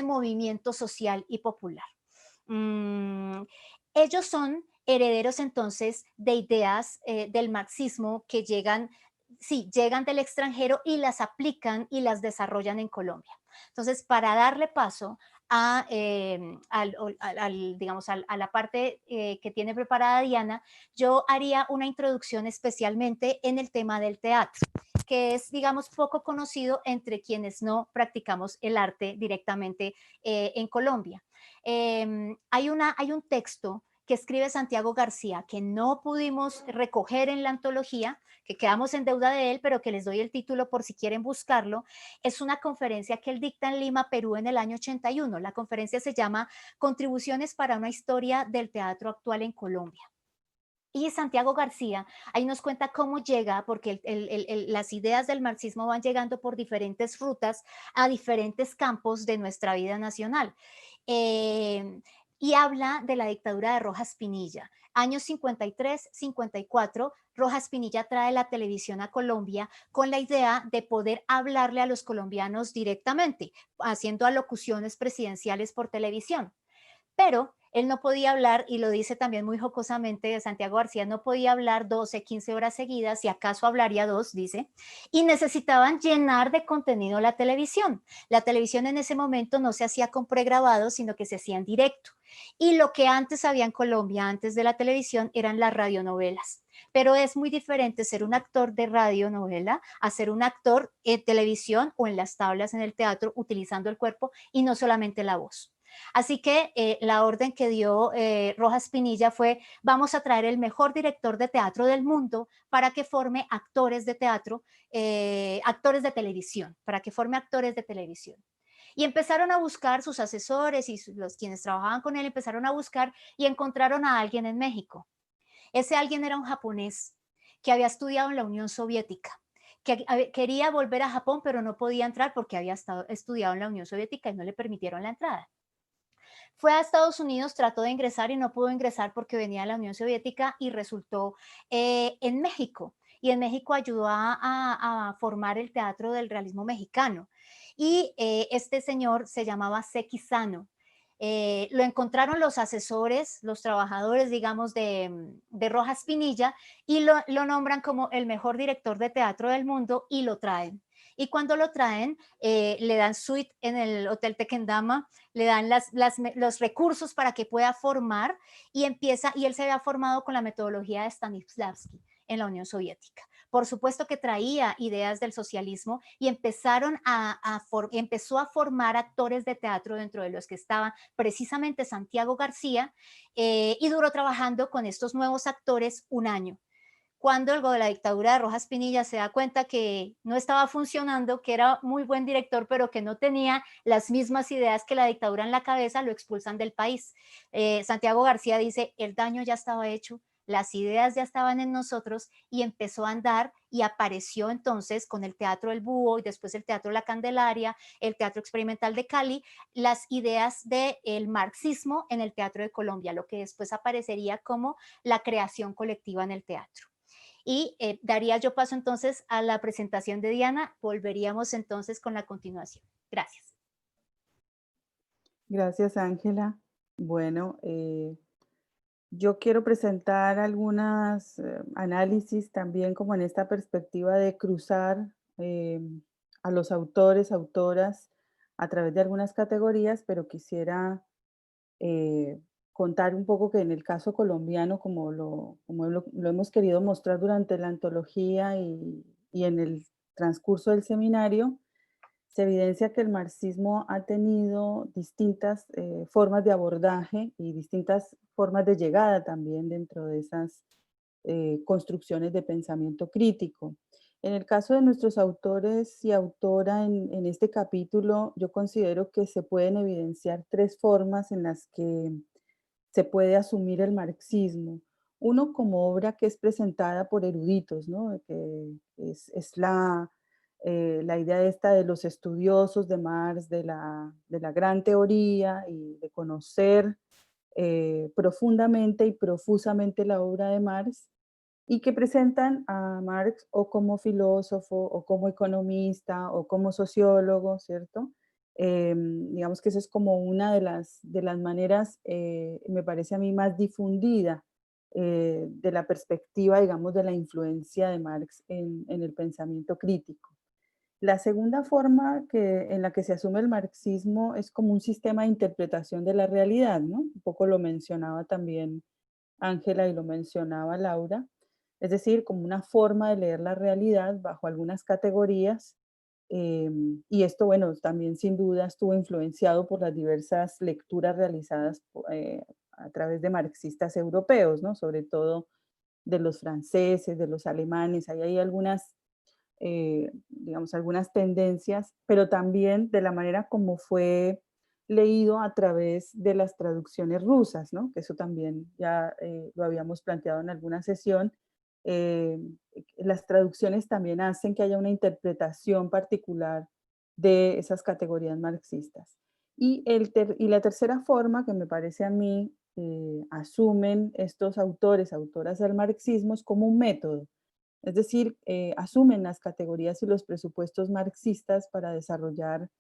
movimiento social y popular. Ellos son herederos entonces de ideas del marxismo que llegan del extranjero y las aplican y las desarrollan en Colombia. Entonces, para darle paso digamos, a la parte que tiene preparada Diana, yo haría una introducción especialmente en el tema del teatro, que es, digamos, poco conocido entre quienes no practicamos el arte directamente en Colombia. Hay un texto que escribe Santiago García, que no pudimos recoger en la antología, que quedamos en deuda de él, pero que les doy el título por si quieren buscarlo. Es una conferencia que él dicta en Lima, Perú, en el año 81. La conferencia se llama Contribuciones para una historia del teatro actual en Colombia. Y Santiago García ahí nos cuenta cómo llega, porque las ideas del marxismo van llegando por diferentes rutas a diferentes campos de nuestra vida nacional. y habla de la dictadura de Rojas Pinilla. Años 53, 54, Rojas Pinilla trae la televisión a Colombia con la idea de poder hablarle a los colombianos directamente, haciendo alocuciones presidenciales por televisión. Pero él no podía hablar, y lo dice también muy jocosamente Santiago García, no podía hablar 12, 15 horas seguidas, si acaso hablaría 2, dice, y necesitaban llenar de contenido la televisión. La televisión en ese momento no se hacía con pregrabado, sino que se hacía en directo. Y lo que antes había en Colombia, antes de la televisión, eran las radionovelas. Pero es muy diferente ser un actor de radionovela a ser un actor en televisión o en las tablas en el teatro utilizando el cuerpo y no solamente la voz. Así que la orden que dio Rojas Pinilla fue: vamos a traer el mejor director de teatro del mundo para que forme actores de teatro, actores de televisión, para que forme actores de televisión. Y empezaron a buscar sus asesores y los quienes trabajaban con él, empezaron a buscar y encontraron a alguien en México. Ese alguien era un japonés que había estudiado en la Unión Soviética, que quería volver a Japón, pero no podía entrar porque había estudiado en la Unión Soviética y no le permitieron la entrada. Fue a Estados Unidos, trató de ingresar y no pudo ingresar porque venía de la Unión Soviética y resultó en México. Y en México ayudó a formar el teatro del realismo mexicano. Y este señor se llamaba Seki Sano. Lo encontraron los asesores, los trabajadores, digamos, de Rojas Pinilla y lo nombran como el mejor director de teatro del mundo y lo traen. Y cuando lo traen, le dan suite en el Hotel Tequendama, le dan los recursos para que pueda formar y él se había formado con la metodología de Stanislavski en la Unión Soviética. Por supuesto que traía ideas del socialismo y empezó a formar actores de teatro, dentro de los que estaban precisamente Santiago García, y duró trabajando con estos nuevos actores un año. Cuando el de la dictadura de Rojas Pinilla se da cuenta que no estaba funcionando, que era muy buen director, pero que no tenía las mismas ideas que la dictadura en la cabeza, lo expulsan del país. Santiago García dice: el daño ya estaba hecho, las ideas ya estaban en nosotros, y empezó a andar y apareció entonces con el Teatro El Búho y después el Teatro La Candelaria, el Teatro Experimental de Cali, las ideas del marxismo en el Teatro de Colombia, lo que después aparecería como la creación colectiva en el teatro. Y daría yo paso entonces a la presentación de Diana. Volveríamos entonces con la continuación. Gracias. Gracias, Ángela. Bueno, yo quiero presentar algunos análisis también como en esta perspectiva de cruzar a los autores, autoras a través de algunas categorías, pero quisiera contar un poco que en el caso colombiano, como lo hemos querido mostrar durante la antología y en el transcurso del seminario, se evidencia que el marxismo ha tenido distintas formas de abordaje y distintas formas de llegada también dentro de esas construcciones de pensamiento crítico. En el caso de nuestros autores y autora en este capítulo, yo considero que se pueden evidenciar 3 formas en las que se puede asumir el marxismo. Uno, como obra que es presentada por eruditos, ¿no? Que es la idea esta de los estudiosos de Marx, de la gran teoría y de conocer profundamente y profusamente la obra de Marx, y que presentan a Marx o como filósofo, o como economista, o como sociólogo, ¿cierto? Digamos que eso es como una de las maneras, me parece a mí, más difundida de la perspectiva, digamos, de la influencia de Marx en el pensamiento crítico. La segunda forma en la que se asume el marxismo es como un sistema de interpretación de la realidad, ¿no? Un poco lo mencionaba también Ángela y lo mencionaba Laura, es decir, como una forma de leer la realidad bajo algunas categorías, y esto, bueno, también sin duda estuvo influenciado por las diversas lecturas realizadas a través de marxistas europeos, ¿no? Sobre todo de los franceses, de los alemanes, ahí hay algunas, digamos, algunas tendencias, pero también de la manera como fue leído a través de las traducciones rusas, ¿no? Que eso también ya lo habíamos planteado en alguna sesión. Eh, las traducciones también hacen que haya una interpretación particular de esas categorías marxistas. Y la tercera forma que me parece a mí asumen estos autores, autoras del marxismo, es como un método. Es decir, asumen las categorías y los presupuestos marxistas para desarrollar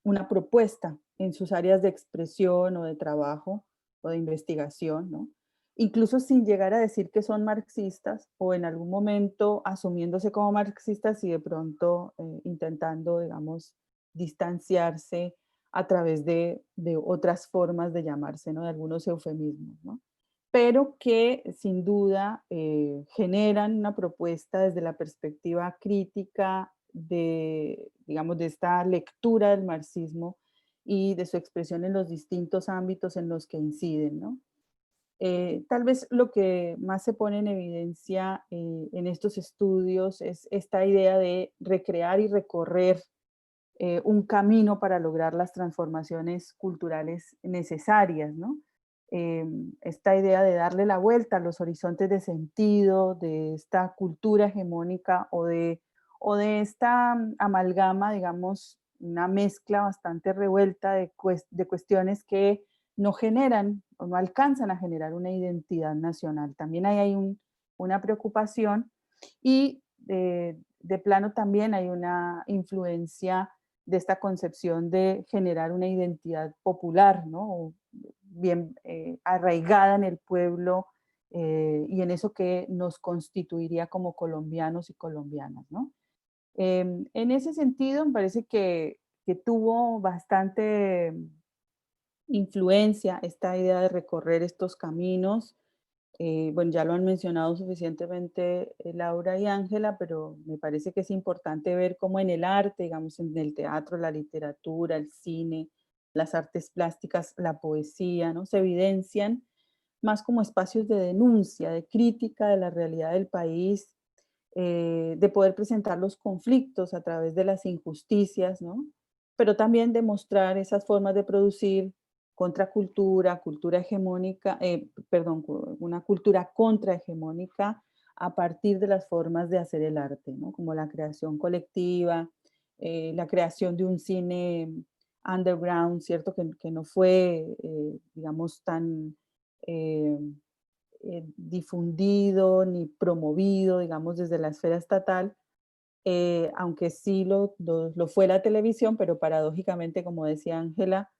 una propuesta en sus áreas de expresión o de trabajo o de investigación, ¿no? Incluso sin llegar a decir que son marxistas o en algún momento asumiéndose como marxistas y de pronto intentando, digamos, distanciarse a través de otras formas de llamarse, ¿no? De algunos eufemismos, ¿no? Pero que sin duda generan una propuesta desde la perspectiva crítica de, digamos, de esta lectura del marxismo y de su expresión en los distintos ámbitos en los que inciden, ¿no? Tal vez lo que más se pone en evidencia en estos estudios es esta idea de recrear y recorrer un camino para lograr las transformaciones culturales necesarias, ¿no? Esta idea de darle la vuelta a los horizontes de sentido, de esta cultura hegemónica o de esta amalgama, digamos, una mezcla bastante revuelta de cuestiones que no generan o no alcanzan a generar una identidad nacional. También hay una preocupación y de plano también hay una influencia de esta concepción de generar una identidad popular, ¿no? Bien arraigada en el pueblo y en eso que nos constituiría como colombianos y colombianas, ¿no? En ese sentido, me parece que tuvo bastante influencia esta idea de recorrer estos caminos. Bueno, ya lo han mencionado suficientemente Laura y Ángela, pero me parece que es importante ver cómo en el arte, digamos, en el teatro, la literatura, el cine, las artes plásticas, la poesía, ¿no? Se evidencian más como espacios de denuncia, de crítica de la realidad del país, de poder presentar los conflictos a través de las injusticias, ¿no? Pero también de mostrar esas formas de producir contracultura, cultura hegemónica, perdón, una cultura contrahegemónica a partir de las formas de hacer el arte, ¿no? Como la creación colectiva, la creación de un cine underground, ¿cierto? Que no fue, digamos, tan eh, difundido ni promovido, digamos, desde la esfera estatal, aunque sí lo fue la televisión, pero paradójicamente, como decía Ángela,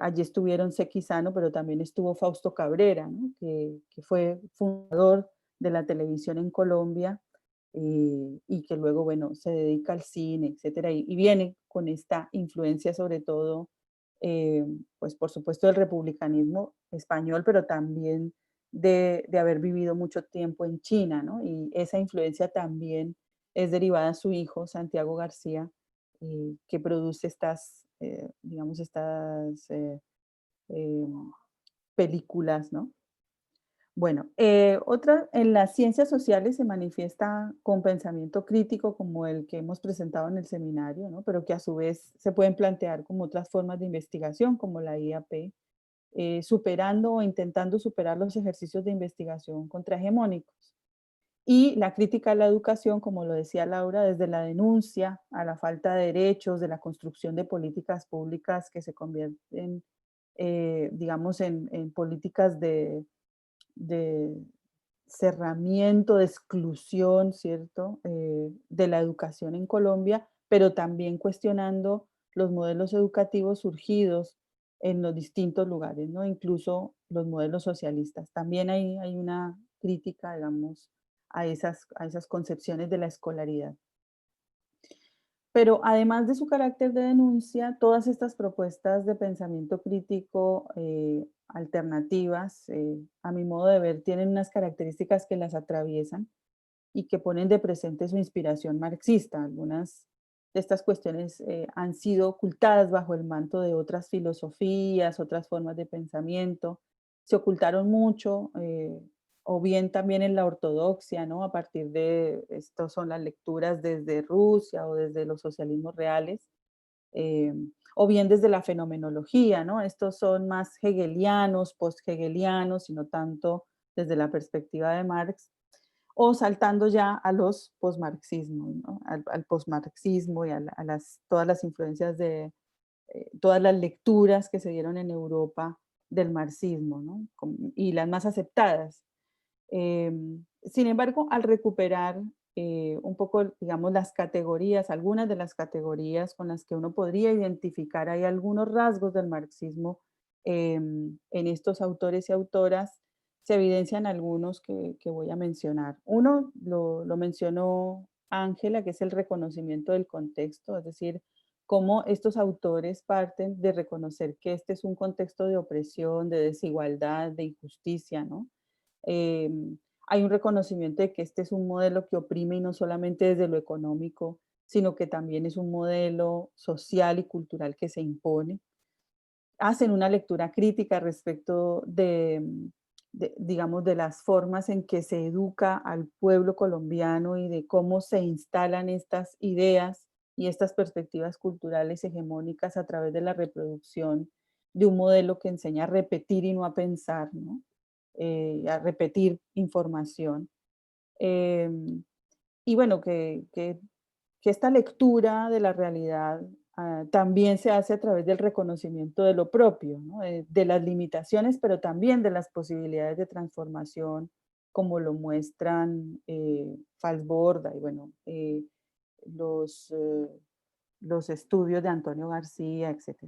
allí estuvieron Sequizano, pero también estuvo Fausto Cabrera, ¿no? Que fue fundador de la televisión en Colombia y que luego, bueno, se dedica al cine, etcétera, y viene con esta influencia sobre todo, pues por supuesto del republicanismo español, pero también de haber vivido mucho tiempo en China, ¿no? Y esa influencia también es derivada de su hijo, Santiago García, que produce estas, digamos, estas eh, películas, ¿no? Bueno, en las ciencias sociales se manifiesta con pensamiento crítico como el que hemos presentado en el seminario, ¿no? Pero que a su vez se pueden plantear como otras formas de investigación, como la IAP, superando o intentando superar los ejercicios de investigación contrahegemónicos. Y la crítica a la educación, como lo decía Laura, desde la denuncia a la falta de derechos, de la construcción de políticas públicas que se convierten, digamos, en políticas de cerramiento, de exclusión, ¿cierto? De la educación en Colombia, pero también cuestionando los modelos educativos surgidos en los distintos lugares, ¿no? Incluso los modelos socialistas. También hay una crítica, digamos, a esas concepciones de la escolaridad. Pero además de su carácter de denuncia, todas estas propuestas de pensamiento crítico alternativas, a mi modo de ver, tienen unas características que las atraviesan y que ponen de presente su inspiración marxista. Algunas de estas cuestiones han sido ocultadas bajo el manto de otras filosofías, otras formas de pensamiento. Se ocultaron mucho, o bien también en la ortodoxia, ¿no? A partir de, estos son las lecturas desde Rusia o desde los socialismos reales, eh, o bien desde la fenomenología, ¿no? Estos son más hegelianos, post-hegelianos, y no tanto desde la perspectiva de Marx, o saltando ya a los posmarxismos, ¿no? Al posmarxismo y a todas las influencias todas las lecturas que se dieron en Europa del marxismo, ¿no? Y las más aceptadas. Sin embargo, al recuperar un poco, digamos, las categorías, algunas de las categorías con las que uno podría identificar, hay algunos rasgos del marxismo en estos autores y autoras, se evidencian algunos que voy a mencionar. Uno lo mencionó Ángela, que es el reconocimiento del contexto, es decir, cómo estos autores parten de reconocer que este es un contexto de opresión, de desigualdad, de injusticia, ¿no? Eh, Hay un reconocimiento de que este es un modelo que oprime y no solamente desde lo económico, sino que también es un modelo social y cultural que se impone. Hacen una lectura crítica respecto digamos, de las formas en que se educa al pueblo colombiano y de cómo se instalan estas ideas y estas perspectivas culturales hegemónicas a través de la reproducción de un modelo que enseña a repetir y no a pensar, ¿no? A repetir información. Y bueno, que esta lectura de la realidad también se hace a través del reconocimiento de lo propio, ¿no? De las limitaciones, pero también de las posibilidades de transformación, como lo muestran Falsborda y bueno, los, eh, los estudios de Antonio García, etc.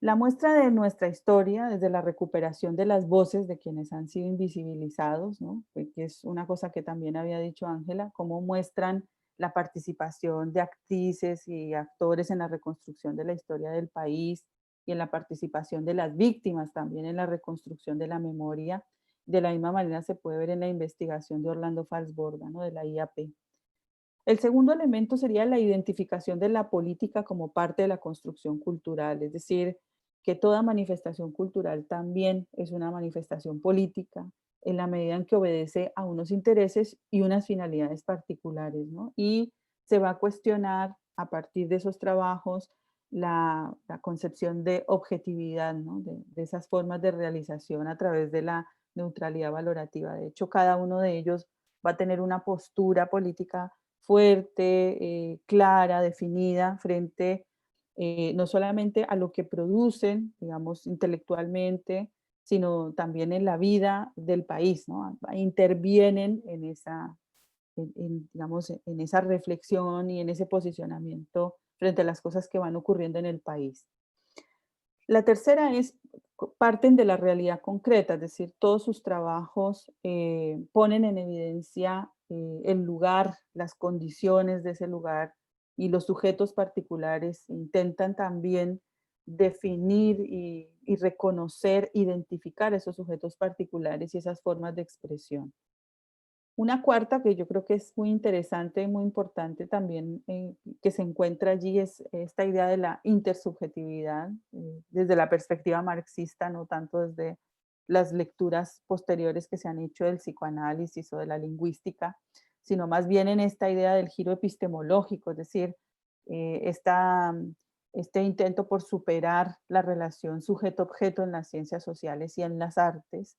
La muestra de nuestra historia, desde la recuperación de las voces de quienes han sido invisibilizados, ¿no? Que es una cosa que también había dicho Ángela, cómo muestran la participación de actrices y actores en la reconstrucción de la historia del país y en la participación de las víctimas también en la reconstrucción de la memoria. De la misma manera se puede ver en la investigación de Orlando Falsborda, ¿no? De la IAP. El segundo elemento sería la identificación de la política como parte de la construcción cultural, es decir, que toda manifestación cultural también es una manifestación política en la medida en que obedece a unos intereses y unas finalidades particulares, ¿no? Y se va a cuestionar a partir de esos trabajos la concepción de objetividad, ¿no? De esas formas de realización a través de la neutralidad valorativa. De hecho, cada uno de ellos va a tener una postura política fuerte, clara, definida frente no solamente a lo que producen, digamos, intelectualmente, sino también en la vida del país, ¿no? Intervienen en esa, digamos, en esa reflexión y en ese posicionamiento frente a las cosas que van ocurriendo en el país. La tercera es, parten de la realidad concreta, es decir, todos sus trabajos ponen en evidencia el lugar, las condiciones de ese lugar y los sujetos particulares intentan también definir y reconocer, identificar esos sujetos particulares y esas formas de expresión. Una cuarta que yo creo que es muy interesante y muy importante también que se encuentra allí es esta idea de la intersubjetividad desde la perspectiva marxista, no tanto desde las lecturas posteriores que se han hecho del psicoanálisis o de la lingüística, sino más bien en esta idea del giro epistemológico, es decir, este intento por superar la relación sujeto-objeto en las ciencias sociales y en las artes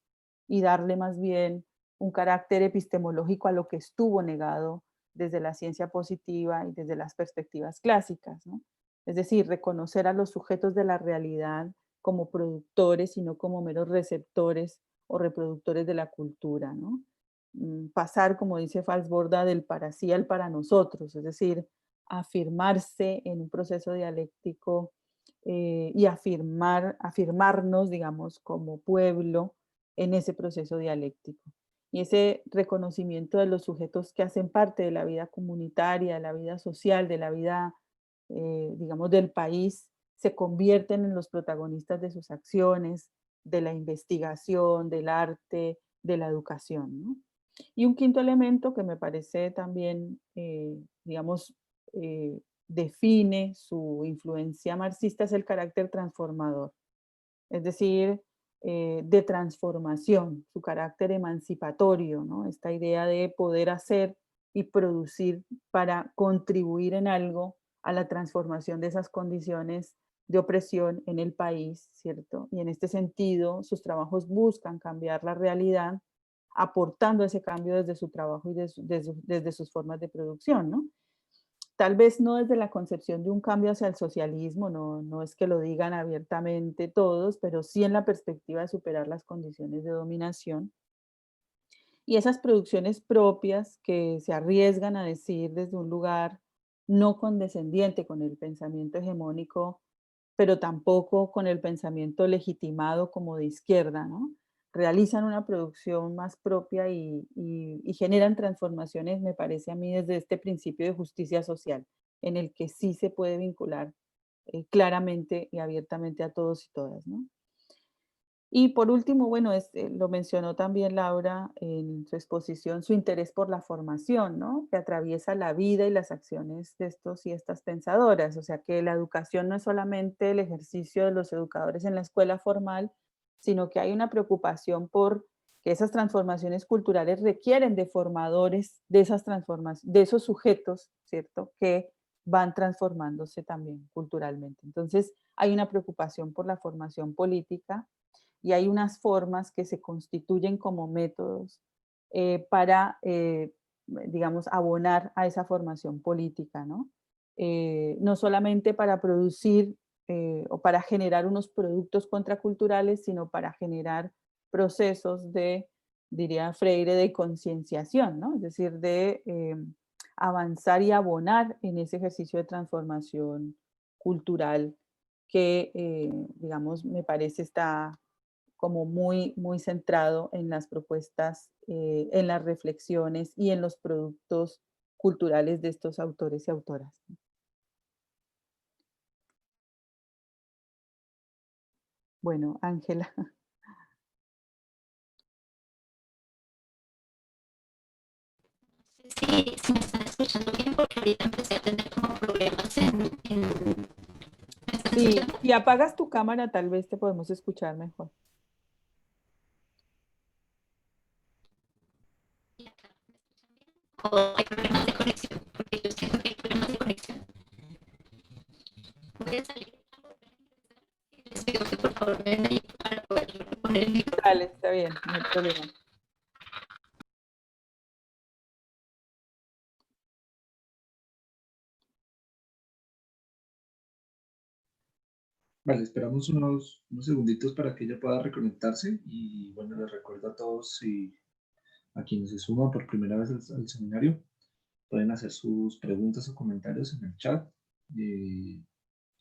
y darle más bien un carácter epistemológico a lo que estuvo negado desde la ciencia positiva y desde las perspectivas clásicas, ¿no? Es decir, reconocer a los sujetos de la realidad como productores y no como meros receptores o reproductores de la cultura, ¿no? Pasar, como dice Falsborda, del para sí al para nosotros, es decir, afirmarse en un proceso dialéctico y afirmarnos, digamos, como pueblo en ese proceso dialéctico. Y ese reconocimiento de los sujetos que hacen parte de la vida comunitaria, de la vida social, de la vida, digamos, del país, se convierten en los protagonistas de sus acciones, de la investigación, del arte, de la educación, ¿no? Y un quinto elemento que me parece también, digamos, define su influencia marxista es el carácter transformador. Es decir, de transformación, su carácter emancipatorio, ¿no? Esta idea de poder hacer y producir para contribuir en algo a la transformación de esas condiciones de opresión en el país, ¿cierto? Y en este sentido, sus trabajos buscan cambiar la realidad, aportando ese cambio desde su trabajo y desde sus formas de producción, ¿no? tal vez no desde la concepción de un cambio hacia el socialismo, no es que lo digan abiertamente todos, pero sí en la perspectiva de superar las condiciones de dominación. Y esas producciones propias que se arriesgan a decir desde un lugar no condescendiente con el pensamiento hegemónico, pero tampoco con el pensamiento legitimado como de izquierda, ¿no? Realizan una producción más propia y generan transformaciones, me parece a mí, desde este principio de justicia social, en el que sí se puede vincular claramente y abiertamente a todos y todas, ¿no? Y por último, bueno, lo mencionó también Laura en su exposición, su interés por la formación, ¿no? Que atraviesa la vida y las acciones de estos y estas pensadoras. O sea, que la educación no es solamente el ejercicio de los educadores en la escuela formal, sino que hay una preocupación por que esas transformaciones culturales requieren de formadores de esas transformaciones, de esos sujetos, ¿cierto? Que van transformándose también culturalmente. Entonces, hay una preocupación por la formación política y hay unas formas que se constituyen como métodos para, digamos, abonar a esa formación política, ¿no? No solamente para producir o para generar unos productos contraculturales, sino para generar procesos de, diría Freire, de concienciación, ¿no? Es decir, de avanzar y abonar en ese ejercicio de transformación cultural que, digamos, me parece está como muy centrado en las propuestas, en las reflexiones y en los productos culturales de estos autores y autoras. Bueno, Ángela. Sí, sí me están escuchando bien porque ahorita empecé a tener como problemas ¿me están Sí, escuchando? si apagas tu cámara, tal vez te podemos escuchar mejor. ¿O hay problemas de conexión? Porque yo siento que hay problemas de conexión. Voy a salir y les pido que por favor me den ahí para poder poner el micrófono. Dale, está bien, no hay problema. Vale, esperamos unos segunditos para que ella pueda reconectarse y bueno, les recuerdo a todos y a quienes se suman por primera vez al seminario, pueden hacer sus preguntas o comentarios en el chat.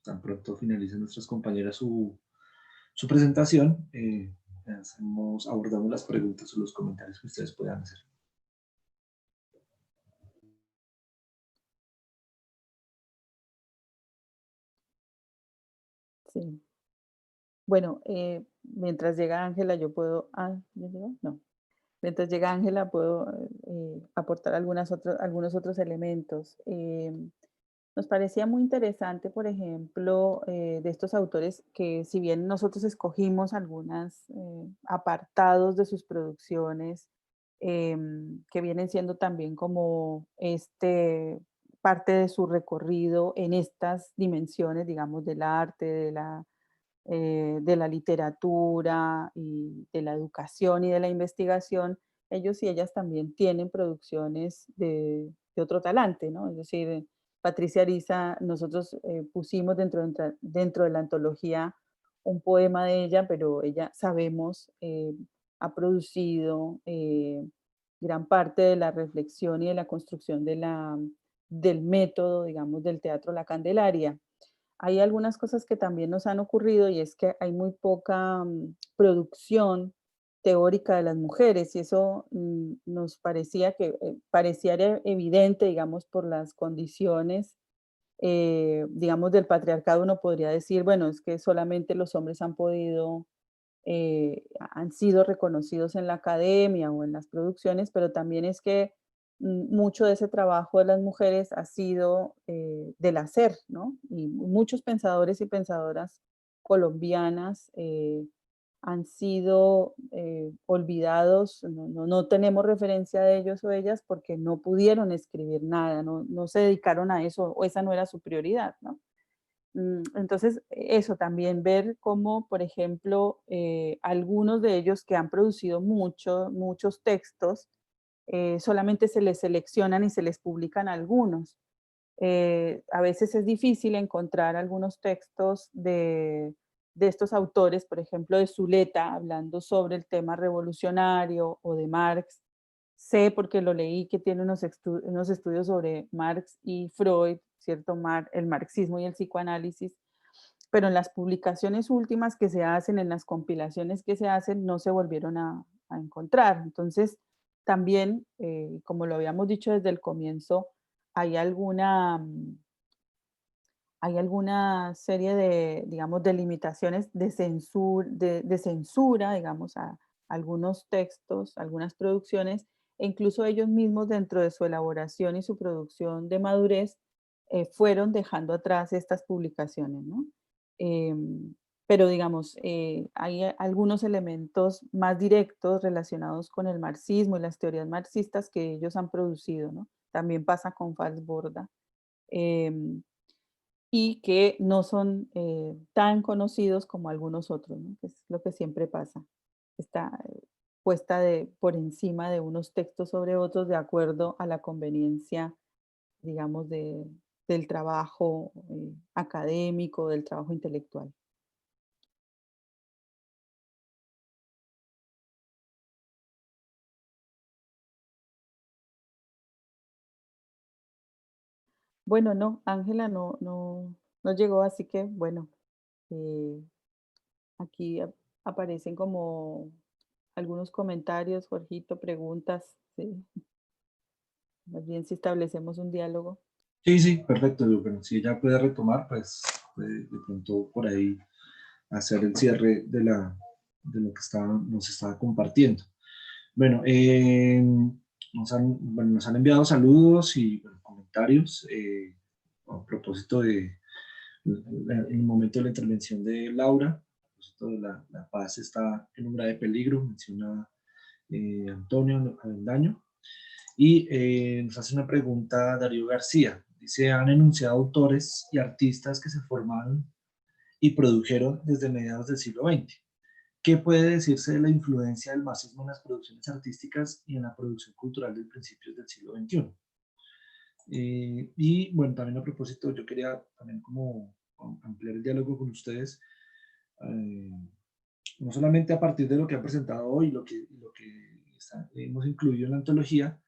Tan pronto finalicen nuestras compañeras su presentación, abordamos las preguntas o los comentarios que ustedes puedan hacer. Sí. Bueno, mientras llega Ángela, yo puedo... ¿ya llegó? No. Mientras llega Ángela, puedo aportar algunos otros elementos. Nos parecía muy interesante, por ejemplo, de estos autores que si bien nosotros escogimos algunos apartados de sus producciones, que vienen siendo también como parte de su recorrido en estas dimensiones, digamos, del arte, de la literatura y de la educación y de la investigación, ellos y ellas también tienen producciones de otro talante, ¿no? Es decir, Patricia Ariza, nosotros pusimos dentro de la antología un poema de ella, pero ella, sabemos, ha producido gran parte de la reflexión y de la construcción del método, digamos, del teatro La Candelaria. Hay algunas cosas que también nos han ocurrido y es que hay muy poca producción teórica de las mujeres y eso nos parecía que pareciera evidente, digamos, por las condiciones, digamos, del patriarcado. Uno podría decir, bueno, es que solamente los hombres han podido, han sido reconocidos en la academia o en las producciones, pero también es que mucho de ese trabajo de las mujeres ha sido del hacer, ¿no? Y muchos pensadores y pensadoras colombianas han sido olvidados, no tenemos referencia de ellos o ellas porque no pudieron escribir nada, no se dedicaron a eso o esa no era su prioridad, ¿no? Entonces, eso también, ver cómo, por ejemplo, algunos de ellos que han producido muchos textos, solamente se les seleccionan y se les publican algunos. A veces es difícil encontrar algunos textos de estos autores, por ejemplo, de Zuleta, hablando sobre el tema revolucionario, o de Marx. Sé, porque lo leí, que tiene unos estudios sobre Marx y Freud, ¿cierto? El marxismo y el psicoanálisis, pero en las publicaciones últimas que se hacen, en las compilaciones que se hacen, no se volvieron a encontrar. Entonces, también, como lo habíamos dicho desde el comienzo, hay alguna serie de, digamos, de limitaciones de censura, digamos, a algunos textos, algunas producciones, e incluso ellos mismos dentro de su elaboración y su producción de madurez, fueron dejando atrás estas publicaciones, ¿no? Pero digamos, hay algunos elementos más directos relacionados con el marxismo y las teorías marxistas que ellos han producido, ¿no? También pasa con Falsborda. Y que no son tan conocidos como algunos otros, ¿no? Que es lo que siempre pasa. Está puesta por encima de unos textos sobre otros de acuerdo a la conveniencia, digamos, del trabajo académico, del trabajo intelectual. Bueno, no, Ángela no llegó, así que bueno, eh, aquí aparecen como algunos comentarios, Jorgito, preguntas, ¿sí? Más bien si establecemos un diálogo. Sí, sí, perfecto. Bueno, si ella puede retomar, pues puede de pronto por ahí hacer el cierre de lo que nos estaba compartiendo. Bueno, nos han enviado saludos y bueno, comentarios a propósito de en el momento de la intervención de Laura, a propósito de la paz está en un grave peligro, menciona Antonio Avendaño. Y nos hace una pregunta Darío García. Dice, han enunciado autores y artistas que se formaron y produjeron desde mediados del siglo XX. ¿Qué puede decirse de la influencia del marxismo en las producciones artísticas y en la producción cultural de principios del siglo XXI? Y bueno, también a propósito, yo quería también como ampliar el diálogo con ustedes, no solamente a partir de lo que han presentado hoy, lo que hemos incluido en la antología,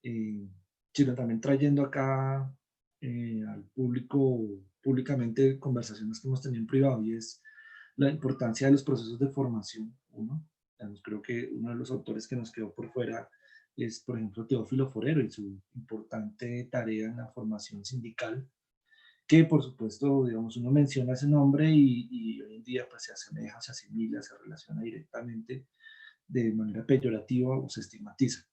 sino también trayendo acá al público, públicamente, conversaciones que hemos tenido en privado, y es la importancia de los procesos de formación. Creo que uno de los autores que nos quedó por fuera es, por ejemplo, Teófilo Forero y su importante tarea en la formación sindical, que por supuesto, digamos, uno menciona ese nombre y hoy en día pues se asemeja, se asimila, se relaciona directamente de manera peyorativa o se estigmatiza.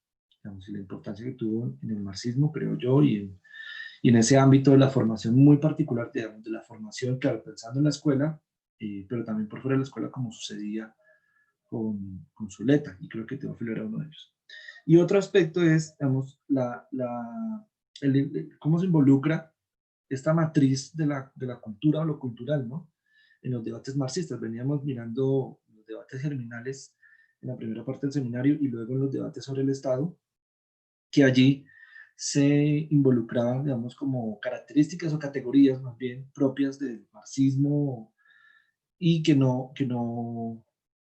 Digamos, y la importancia que tuvo en el marxismo, creo yo, y en ese ámbito de la formación muy particular, digamos, de la formación, claro, pensando en la escuela, pero también por fuera de la escuela, como sucedía con Zuleta, y creo que Teófilo era uno de ellos. Y otro aspecto es, digamos, cómo se involucra esta matriz de la cultura o lo cultural, ¿no? En los debates marxistas. Veníamos mirando los debates germinales en la primera parte del seminario y luego en los debates sobre el Estado, que allí se involucraban, digamos, como características o categorías más bien propias del marxismo y que no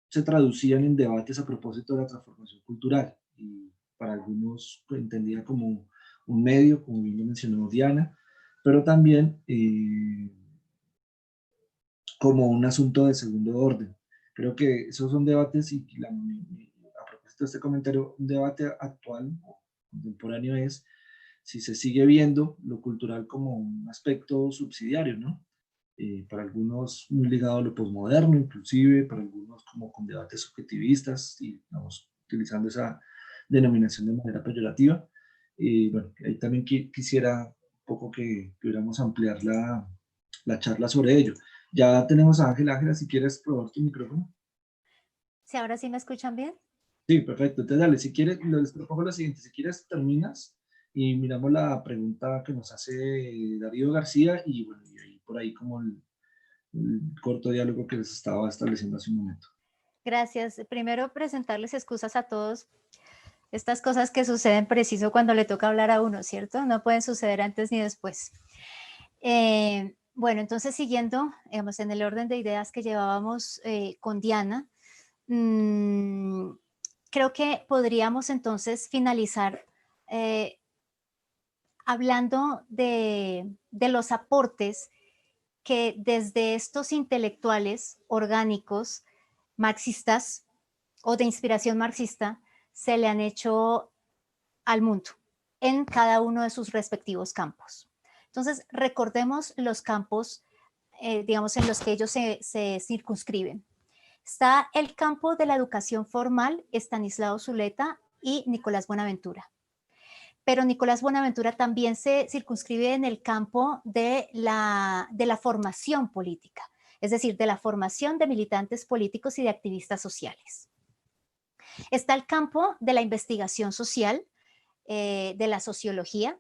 se traducían en debates a propósito de la transformación cultural. Y para algunos pues, entendía como un medio, como bien lo mencionó Diana, pero también como un asunto de segundo orden. Creo que esos son debates y a propósito de este comentario, un debate actual o contemporáneo es si se sigue viendo lo cultural como un aspecto subsidiario, ¿no? Para algunos muy ligado a lo posmoderno, inclusive, para algunos como con debates subjetivistas y vamos utilizando esa denominación de manera peyorativa. Bueno, ahí también quisiera un poco que pudiéramos ampliar la charla sobre ello. Ya tenemos a Ángela. Ángela, si quieres probar tu micrófono. Si ahora sí me escuchan bien. Sí, perfecto. Entonces, dale, si quieres, les propongo lo siguiente, si quieres terminas y miramos la pregunta que nos hace Darío García y bueno, y ahí, por ahí como el corto diálogo que les estaba estableciendo hace un momento. Gracias. Primero, presentarles excusas a todos. Estas cosas que suceden preciso cuando le toca hablar a uno, ¿cierto? No pueden suceder antes ni después. Bueno, entonces siguiendo, digamos, en el orden de ideas que llevábamos con Diana, creo que podríamos entonces finalizar hablando de los aportes que desde estos intelectuales orgánicos marxistas o de inspiración marxista se le han hecho al mundo en cada uno de sus respectivos campos. Entonces, recordemos los campos, digamos, en los que ellos se circunscriben. Está el campo de la educación formal, Estanislao Zuleta y Nicolás Buenaventura. Pero Nicolás Buenaventura también se circunscribe en el campo de la formación política, es decir, de la formación de militantes políticos y de activistas sociales. Está el campo de la investigación social, de la sociología,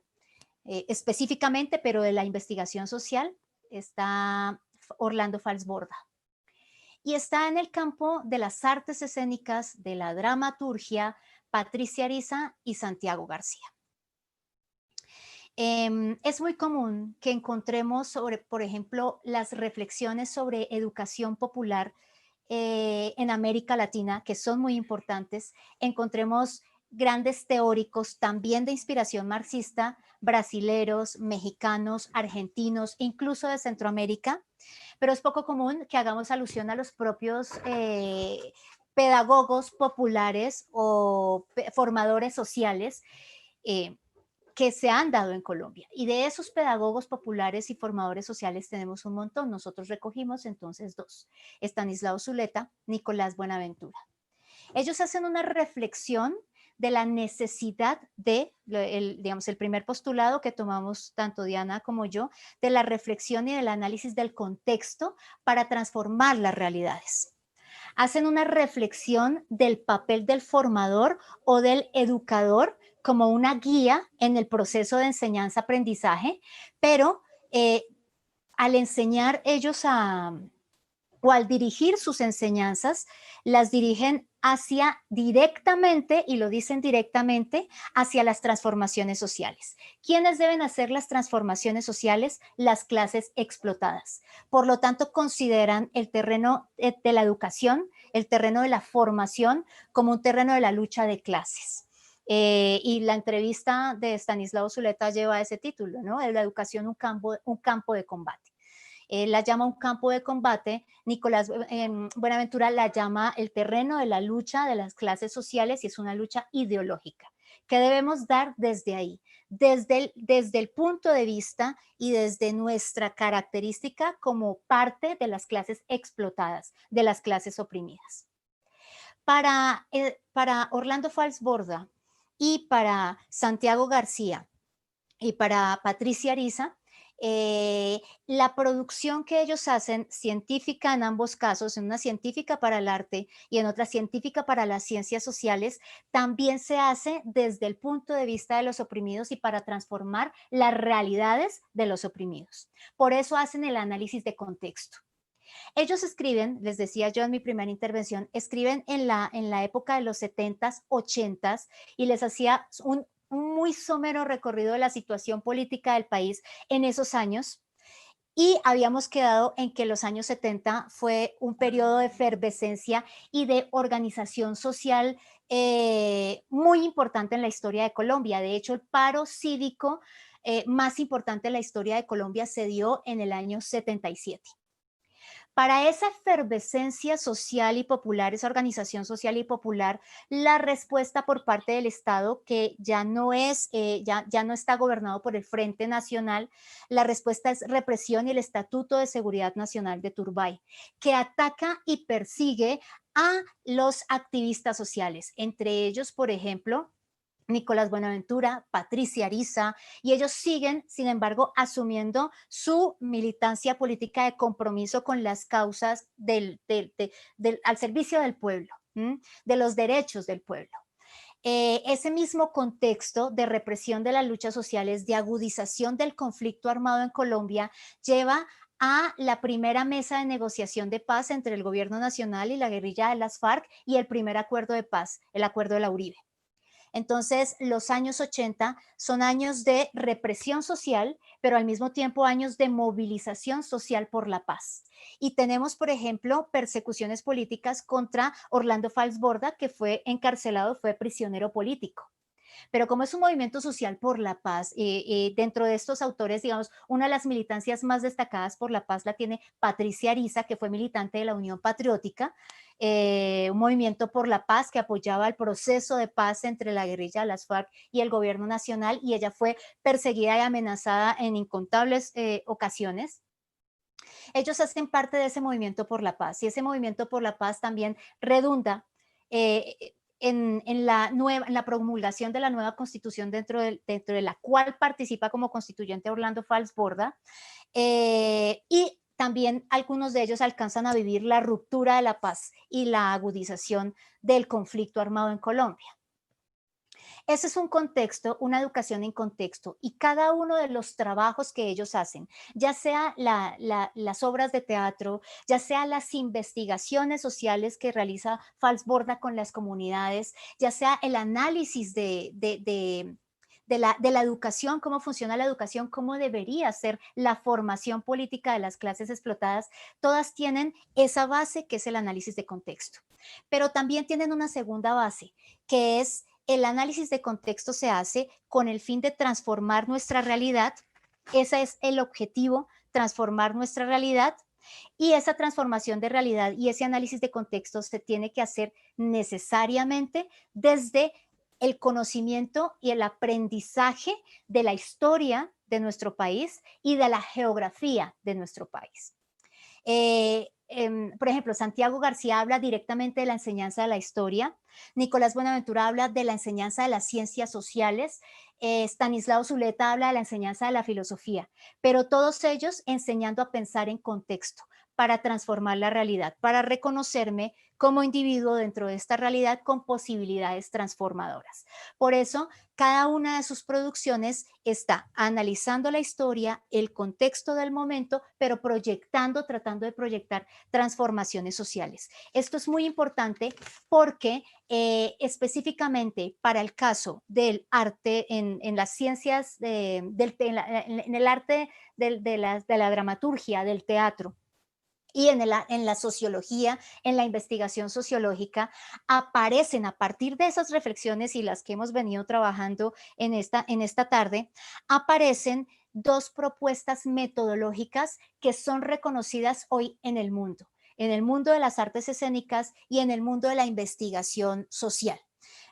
específicamente, pero de la investigación social, está Orlando Falsborda. Y está en el campo de las artes escénicas, de la dramaturgia, Patricia Ariza y Santiago García. Es muy común que encontremos sobre, por ejemplo, las reflexiones sobre educación popular en América Latina, que son muy importantes. Encontremos grandes teóricos también de inspiración marxista, brasileros, mexicanos, argentinos, incluso de Centroamérica, pero es poco común que hagamos alusión a los propios pedagogos populares o formadores sociales que se han dado en Colombia. Y de esos pedagogos populares y formadores sociales tenemos un montón. Nosotros recogimos entonces dos: Estanislao Zuleta, Nicolás Buenaventura. Ellos hacen una reflexión de la necesidad de, digamos, el primer postulado que tomamos tanto Diana como yo, de la reflexión y del análisis del contexto para transformar las realidades. Hacen una reflexión del papel del formador o del educador como una guía en el proceso de enseñanza-aprendizaje, pero al enseñar ellos o al dirigir sus enseñanzas, las dirigen hacia directamente, y lo dicen directamente, hacia las transformaciones sociales. ¿Quiénes deben hacer las transformaciones sociales? Las clases explotadas. Por lo tanto, consideran el terreno de la educación, el terreno de la formación, como un terreno de la lucha de clases. Y la entrevista de Estanislao Zuleta lleva ese título, ¿no? De la educación, un campo de combate. La llama un campo de combate. Nicolás Buenaventura la llama el terreno de la lucha de las clases sociales, y es una lucha ideológica que debemos dar desde ahí, desde el punto de vista y desde nuestra característica como parte de las clases explotadas, de las clases oprimidas. Para Orlando Falsborda y para Santiago García y para Patricia Ariza, la producción que ellos hacen, científica en ambos casos, en una científica para el arte y en otra científica para las ciencias sociales, también se hace desde el punto de vista de los oprimidos y para transformar las realidades de los oprimidos. Por eso hacen el análisis de contexto. Ellos escriben, les decía yo en mi primera intervención, escriben en la época de los 70s, 80s, y les hacía un muy somero recorrido de la situación política del país en esos años, y habíamos quedado en que los años 70 fue un periodo de efervescencia y de organización social muy importante en la historia de Colombia. De hecho, el paro cívico más importante en la historia de Colombia se dio en el año 77. Para esa efervescencia social y popular, esa organización social y popular, la respuesta por parte del Estado, que ya no está gobernado por el Frente Nacional, la respuesta es represión y el Estatuto de Seguridad Nacional de Turbay, que ataca y persigue a los activistas sociales, entre ellos, por ejemplo, Nicolás Buenaventura, Patricia Ariza, y ellos siguen, sin embargo, asumiendo su militancia política de compromiso con las causas al servicio del pueblo, de los derechos del pueblo. Ese mismo contexto de represión de las luchas sociales, de agudización del conflicto armado en Colombia, lleva a la primera mesa de negociación de paz entre el gobierno nacional y la guerrilla de las FARC y el primer acuerdo de paz, el acuerdo de la Uribe. Entonces, los años 80 son años de represión social, pero al mismo tiempo años de movilización social por la paz. Y tenemos, por ejemplo, persecuciones políticas contra Orlando Falsborda, que fue encarcelado, fue prisionero político. Pero como es un movimiento social por la paz, dentro de estos autores, digamos, una de las militancias más destacadas por la paz la tiene Patricia Ariza, que fue militante de la Unión Patriótica, un movimiento por la paz que apoyaba el proceso de paz entre la guerrilla de las FARC y el gobierno nacional, y ella fue perseguida y amenazada en incontables ocasiones. Ellos hacen parte de ese movimiento por la paz, y ese movimiento por la paz también redunda en la promulgación de la nueva constitución dentro de la cual participa como constituyente Orlando Falsborda, y también algunos de ellos alcanzan a vivir la ruptura de la paz y la agudización del conflicto armado en Colombia. Ese es un contexto, una educación en contexto, y cada uno de los trabajos que ellos hacen, ya sea las obras de teatro, ya sea las investigaciones sociales que realiza Falsborda con las comunidades, ya sea el análisis de la educación, cómo funciona la educación, cómo debería ser la formación política de las clases explotadas, todas tienen esa base que es el análisis de contexto. Pero también tienen una segunda base, que es el análisis de contexto se hace con el fin de transformar nuestra realidad. Ese es el objetivo, transformar nuestra realidad. Y esa transformación de realidad y ese análisis de contexto se tiene que hacer necesariamente desde el conocimiento y el aprendizaje de la historia de nuestro país y de la geografía de nuestro país. Por ejemplo, Santiago García habla directamente de la enseñanza de la historia, Nicolás Buenaventura habla de la enseñanza de las ciencias sociales, Stanislao Zuleta habla de la enseñanza de la filosofía, pero todos ellos enseñando a pensar en contexto para transformar la realidad, para reconocerme como individuo dentro de esta realidad con posibilidades transformadoras. Por eso, cada una de sus producciones está analizando la historia, el contexto del momento, pero proyectando, tratando de proyectar transformaciones sociales. Esto es muy importante porque específicamente para el caso del arte en las ciencias, en el arte de la dramaturgia, del teatro, y en la sociología, en la investigación sociológica, aparecen a partir de esas reflexiones y las que hemos venido trabajando en esta tarde, aparecen dos propuestas metodológicas que son reconocidas hoy en el mundo de las artes escénicas y en el mundo de la investigación social.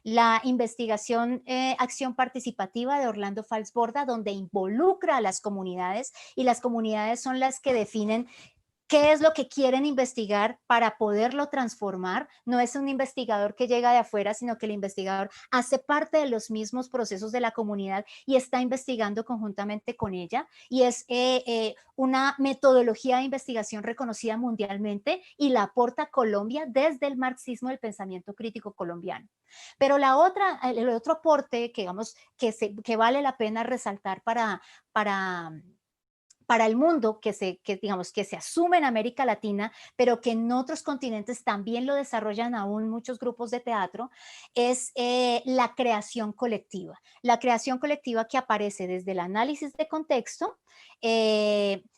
La investigación acción participativa de Orlando Falsborda, donde involucra a las comunidades, y las comunidades son las que definen qué es lo que quieren investigar para poderlo transformar. No es un investigador que llega de afuera, sino que el investigador hace parte de los mismos procesos de la comunidad y está investigando conjuntamente con ella. Y es una metodología de investigación reconocida mundialmente y la aporta Colombia desde el marxismo del pensamiento crítico colombiano. Pero el otro aporte que, digamos, que vale la pena resaltar para el mundo digamos, que se asume en América Latina, pero que en otros continentes también lo desarrollan aún muchos grupos de teatro, es la creación colectiva. La creación colectiva que aparece desde el análisis de contexto,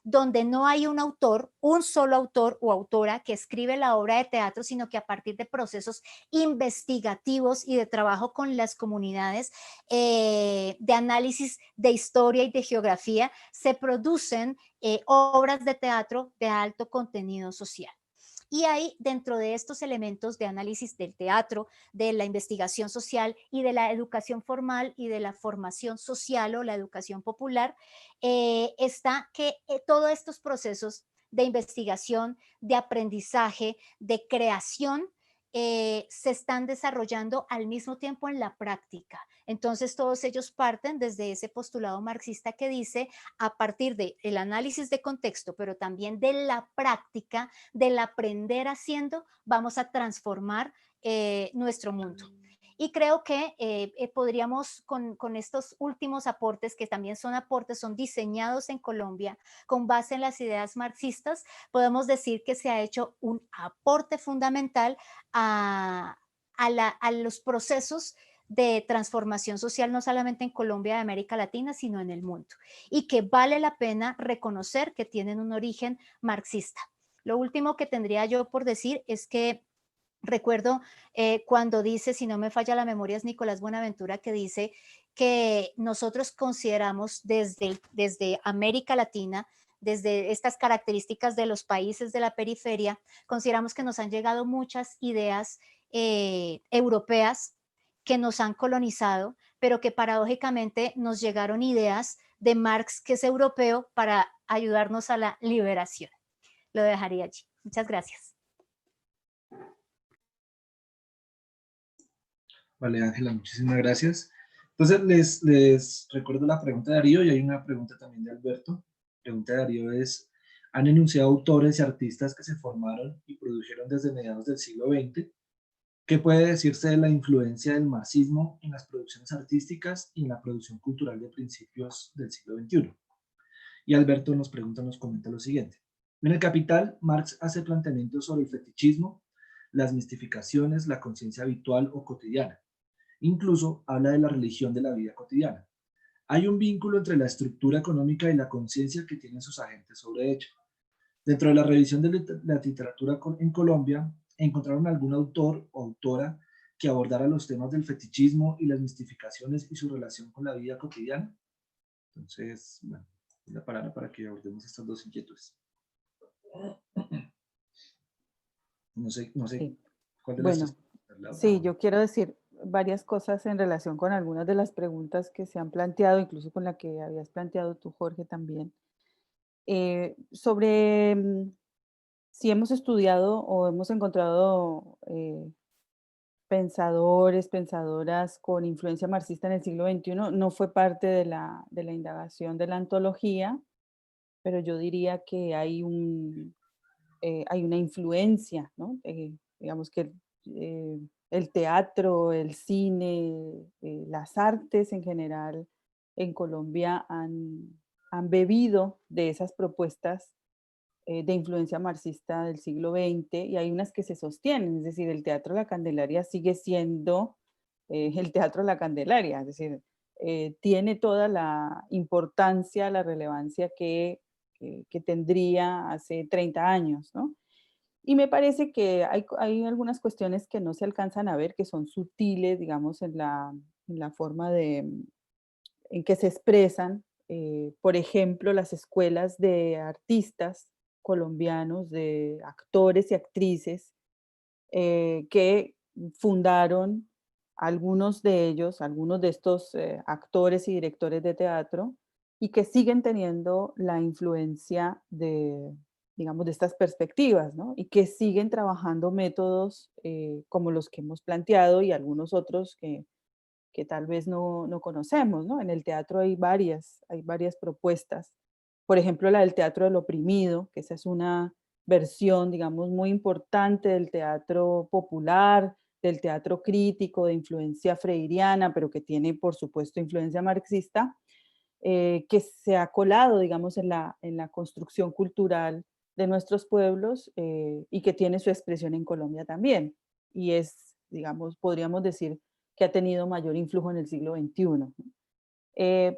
donde no hay un solo autor o autora que escribe la obra de teatro, sino que a partir de procesos investigativos y de trabajo con las comunidades, de análisis de historia y de geografía, se producen obras de teatro de alto contenido social. Y hay dentro de estos elementos de análisis del teatro, de la investigación social y de la educación formal y de la formación social o la educación popular, está que todos estos procesos de investigación, de aprendizaje, de creación, se están desarrollando al mismo tiempo en la práctica. Entonces todos ellos parten desde ese postulado marxista que dice, a partir del análisis de contexto, pero también de la práctica, del aprender haciendo, vamos a transformar nuestro mundo. Y creo que podríamos, con estos últimos aportes, que también son aportes, son diseñados en Colombia con base en las ideas marxistas, podemos decir que se ha hecho un aporte fundamental a los procesos de transformación social, no solamente en Colombia y América Latina, sino en el mundo, y que vale la pena reconocer que tienen un origen marxista. Lo último que tendría yo por decir es que recuerdo cuando dice, si no me falla la memoria, es Nicolás Buenaventura, que dice que nosotros consideramos desde América Latina, desde estas características de los países de la periferia, consideramos que nos han llegado muchas ideas europeas que nos han colonizado, pero que paradójicamente nos llegaron ideas de Marx, que es europeo, para ayudarnos a la liberación. Lo dejaría allí. Muchas gracias. Vale, Ángela, muchísimas gracias. Entonces, les recuerdo la pregunta de Darío y hay una pregunta también de Alberto. La pregunta de Darío es, ¿han enunciado autores y artistas que se formaron y produjeron desde mediados del siglo XX? ¿Qué puede decirse de la influencia del marxismo en las producciones artísticas y en la producción cultural de principios del siglo XXI? Y Alberto nos pregunta, nos comenta lo siguiente. En El Capital, Marx hace planteamientos sobre el fetichismo, las mistificaciones, la conciencia habitual o cotidiana. Incluso habla de la religión de la vida cotidiana. Hay un vínculo entre la estructura económica y la conciencia que tienen sus agentes sobre ella. Dentro de la revisión de la literatura en Colombia, ¿encontraron algún autor o autora que abordara los temas del fetichismo y las mistificaciones y su relación con la vida cotidiana? Entonces, bueno, la palabra para que abordemos estas dos inquietudes. No sé Sí. cuál de las Bueno, tres. sí, yo quiero decir varias cosas en relación con algunas de las preguntas que se han planteado, incluso con la que habías planteado tú, Jorge, también. Sobre si hemos estudiado o hemos encontrado pensadores, pensadoras con influencia marxista en el siglo XXI, no fue parte de la indagación de la antología, pero yo diría que hay una influencia, ¿no? Digamos que el teatro, el cine, las artes en general en Colombia han bebido de esas propuestas de influencia marxista del siglo XX y hay unas que se sostienen, es decir, el Teatro La Candelaria sigue siendo el Teatro La Candelaria, es decir, tiene toda la importancia, la relevancia que tendría hace 30 años, ¿no? Y me parece que hay algunas cuestiones que no se alcanzan a ver, que son sutiles, digamos, en la forma en que se expresan, por ejemplo, las escuelas de artistas colombianos, de actores y actrices, que fundaron algunos de ellos, algunos de estos actores y directores de teatro, y que siguen teniendo la influencia de, digamos, de estas perspectivas, ¿no? Y que siguen trabajando métodos como los que hemos planteado y algunos otros que tal vez no conocemos, ¿no? En el teatro hay varias propuestas. Por ejemplo, la del teatro del oprimido, que esa es una versión, digamos, muy importante del teatro popular, del teatro crítico, de influencia freiriana, pero que tiene, por supuesto, influencia marxista, que se ha colado, digamos, en la construcción cultural de nuestros pueblos y que tiene su expresión en Colombia también. Y es, digamos, podríamos decir que ha tenido mayor influjo en el siglo XXI.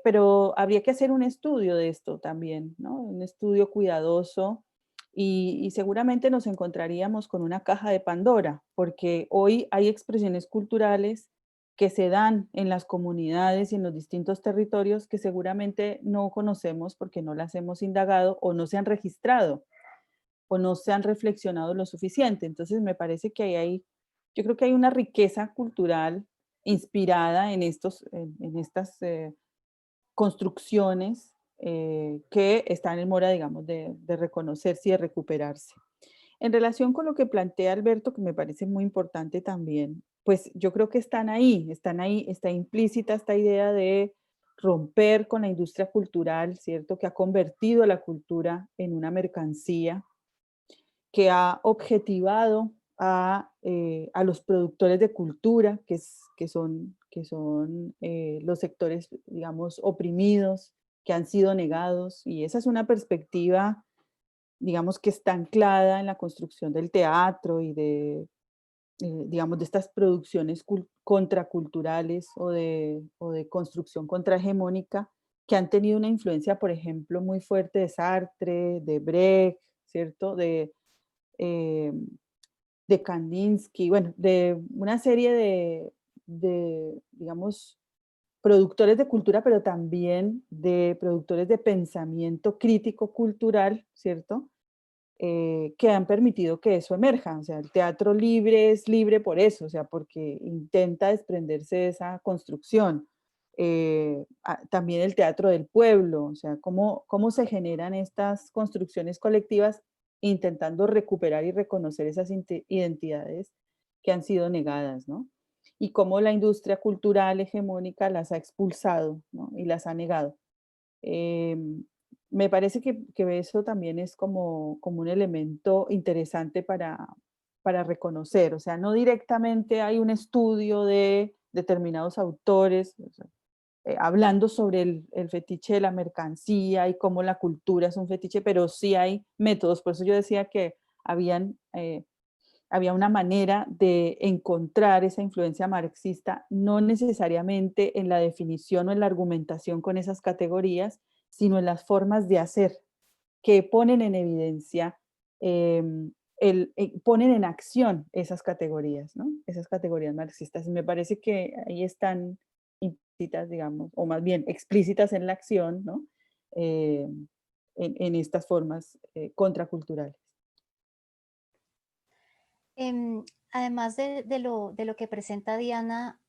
Pero habría que hacer un estudio de esto también, ¿no? Un estudio cuidadoso y seguramente nos encontraríamos con una caja de Pandora, porque hoy hay expresiones culturales que se dan en las comunidades y en los distintos territorios que seguramente no conocemos porque no las hemos indagado o no se han registrado o no se han reflexionado lo suficiente. Entonces me parece que yo creo que hay una riqueza cultural inspirada en estas construcciones que están en mora, digamos, de reconocerse y de recuperarse. En relación con lo que plantea Alberto, que me parece muy importante también, pues yo creo que están ahí, está implícita esta idea de romper con la industria cultural, ¿cierto? Que ha convertido a la cultura en una mercancía, que ha objetivado a los productores de cultura, que son los sectores, digamos, oprimidos, que han sido negados, y esa es una perspectiva, digamos, que está anclada en la construcción del teatro y digamos, de estas producciones contraculturales o de construcción contrahegemónica que han tenido una influencia, por ejemplo, muy fuerte de Sartre, de Brecht, ¿cierto? Eh, de Kandinsky, bueno, de una serie digamos, productores de cultura, pero también de productores de pensamiento crítico cultural, ¿cierto? Que han permitido que eso emerja. O sea, el teatro libre es libre por eso, o sea, porque intenta desprenderse de esa construcción. También el teatro del pueblo, o sea, cómo se generan estas construcciones colectivas intentando recuperar y reconocer esas identidades que han sido negadas, ¿no? Y cómo la industria cultural hegemónica las ha expulsado, ¿no? Y las ha negado. Me parece que eso también es como un elemento interesante para reconocer, o sea, no directamente hay un estudio de determinados autores, o sea, hablando sobre el fetiche de la mercancía y cómo la cultura es un fetiche, pero sí hay métodos, por eso yo decía que había una manera de encontrar esa influencia marxista, no necesariamente en la definición o en la argumentación con esas categorías, sino en las formas de hacer que ponen en evidencia, ponen en acción esas categorías, ¿no? Esas categorías marxistas. Y me parece que ahí están implícitas, digamos, o más bien explícitas en la acción, ¿no? Eh, en estas formas contraculturales. Em, Además de lo que presenta Diana,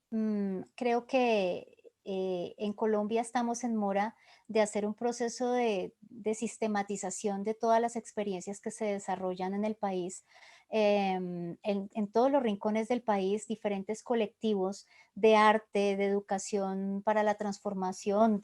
creo que en Colombia estamos en mora de hacer un proceso de sistematización de todas las experiencias que se desarrollan en el país. En todos los rincones del país, diferentes colectivos de arte, de educación para la transformación,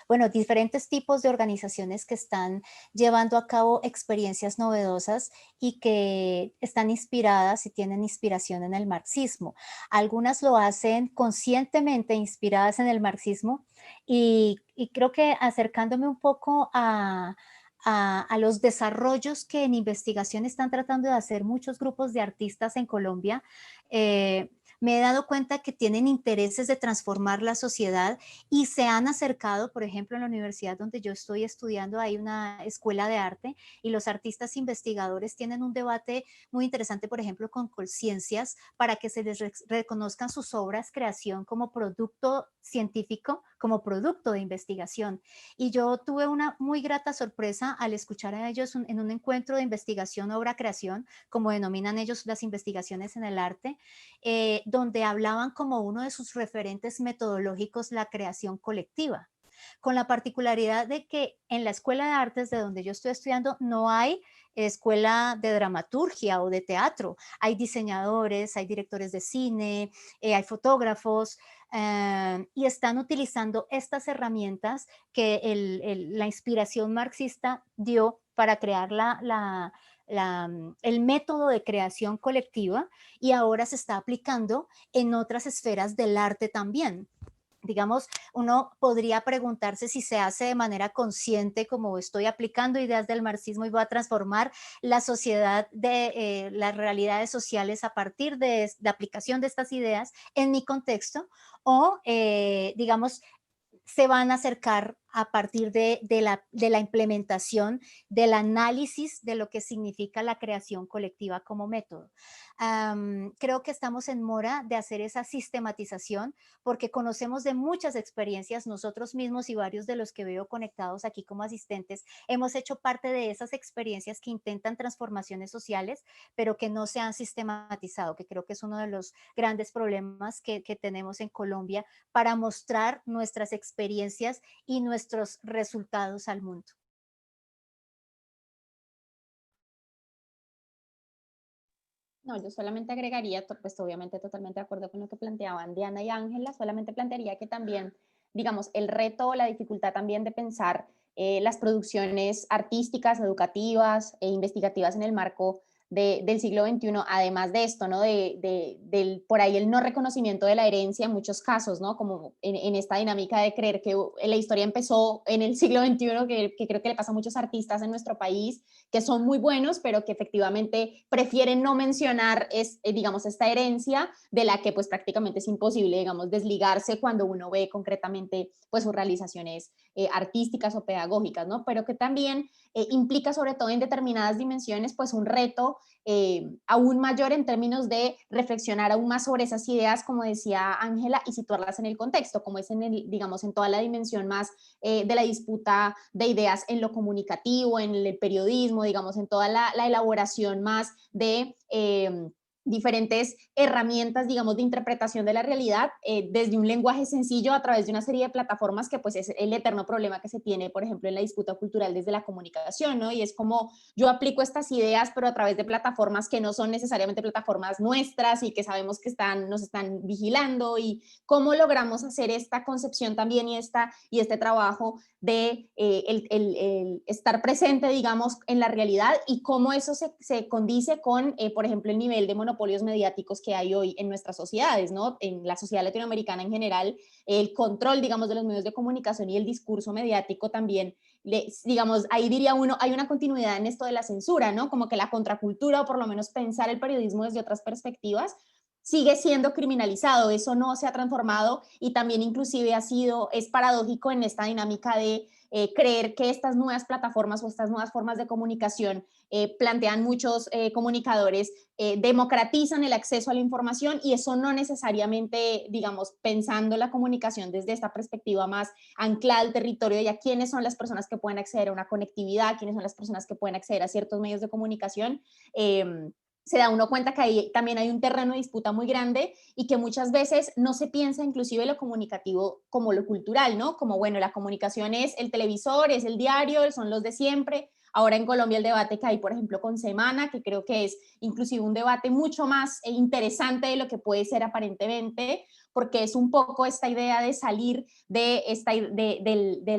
bueno, diferentes tipos de organizaciones que están llevando a cabo experiencias novedosas y que están inspiradas y tienen inspiración en el marxismo. Algunas lo hacen conscientemente inspiradas en el marxismo y creo que acercándome un poco a los desarrollos que en investigación están tratando de hacer muchos grupos de artistas en Colombia, me he dado cuenta que tienen intereses de transformar la sociedad y se han acercado, por ejemplo, en la universidad donde yo estoy estudiando, hay una escuela de arte y los artistas investigadores tienen un debate muy interesante, por ejemplo, con Colciencias, para que se les reconozcan sus obras, creación como producto científico, como producto de investigación. Y yo tuve una muy grata sorpresa al escuchar a ellos en un encuentro de investigación, obra, creación, como denominan ellos las investigaciones en el arte, donde hablaban como uno de sus referentes metodológicos la creación colectiva, con la particularidad de que en la Escuela de Artes de donde yo estoy estudiando no hay escuela de dramaturgia o de teatro. Hay diseñadores, hay directores de cine, hay fotógrafos, y están utilizando estas herramientas que la inspiración marxista dio para crear el método de creación colectiva y ahora se está aplicando en otras esferas del arte también. Digamos, uno podría preguntarse si se hace de manera consciente, como estoy aplicando ideas del marxismo y voy a transformar la sociedad de las realidades sociales a partir de la aplicación de estas ideas en mi contexto, o digamos, se van a acercar a partir de la implementación, del análisis de lo que significa la creación colectiva como método. Creo que estamos en mora de hacer esa sistematización porque conocemos de muchas experiencias, nosotros mismos y varios de los que veo conectados aquí como asistentes, hemos hecho parte de esas experiencias que intentan transformaciones sociales, pero que no se han sistematizado, que creo que es uno de los grandes problemas que tenemos en Colombia para mostrar nuestras experiencias y nuestros resultados al mundo. No, yo solamente agregaría, pues obviamente totalmente de acuerdo con lo que planteaban Diana y Ángela, solamente plantearía que también, digamos, el reto o la dificultad también de pensar las producciones artísticas, educativas e investigativas en el marco del siglo XXI, además de esto, ¿no? Del, por ahí el no reconocimiento de la herencia en muchos casos, ¿no? Como en esta dinámica de creer que la historia empezó en el siglo XXI, que creo que le pasa a muchos artistas en nuestro país, que son muy buenos, pero que efectivamente prefieren no mencionar, digamos, esta herencia de la que pues prácticamente es imposible, digamos, desligarse cuando uno ve concretamente pues sus realizaciones artísticas o pedagógicas, ¿no? Pero que también implica sobre todo en determinadas dimensiones pues un reto aún mayor en términos de reflexionar aún más sobre esas ideas, como decía Ángela, y situarlas en el contexto, como es en el, digamos, en toda la dimensión más de la disputa de ideas en lo comunicativo, en el periodismo, digamos, en toda la elaboración más de diferentes herramientas, digamos, de interpretación de la realidad desde un lenguaje sencillo a través de una serie de plataformas que pues es el eterno problema que se tiene, por ejemplo, en la disputa cultural desde la comunicación, ¿no? Y es como yo aplico estas ideas, pero a través de plataformas que no son necesariamente plataformas nuestras y que sabemos que nos están vigilando, y cómo logramos hacer esta concepción también y este trabajo de el estar presente, digamos, en la realidad, y cómo eso se condice con, por ejemplo, el nivel de monopolios mediáticos que hay hoy en nuestras sociedades, ¿no? En la sociedad latinoamericana en general, el control, digamos, de los medios de comunicación y el discurso mediático también, digamos, ahí diría uno, hay una continuidad en esto de la censura, ¿no? Como que la contracultura, o por lo menos pensar el periodismo desde otras perspectivas, sigue siendo criminalizado, eso no se ha transformado, y también inclusive es paradójico en esta dinámica de creer que estas nuevas plataformas o estas nuevas formas de comunicación plantean muchos comunicadores, democratizan el acceso a la información, y eso no necesariamente, digamos, pensando la comunicación desde esta perspectiva más anclada al territorio y a quiénes son las personas que pueden acceder a una conectividad, quiénes son las personas que pueden acceder a ciertos medios de comunicación. Se da uno cuenta que ahí también hay un terreno de disputa muy grande, y que muchas veces no se piensa inclusive lo comunicativo como lo cultural, ¿no? Como, bueno, la comunicación es el televisor, es el diario, son los de siempre. Ahora en Colombia el debate que hay, por ejemplo, con Semana, que creo que es inclusive un debate mucho más interesante de lo que puede ser aparentemente, porque es un poco esta idea de salir de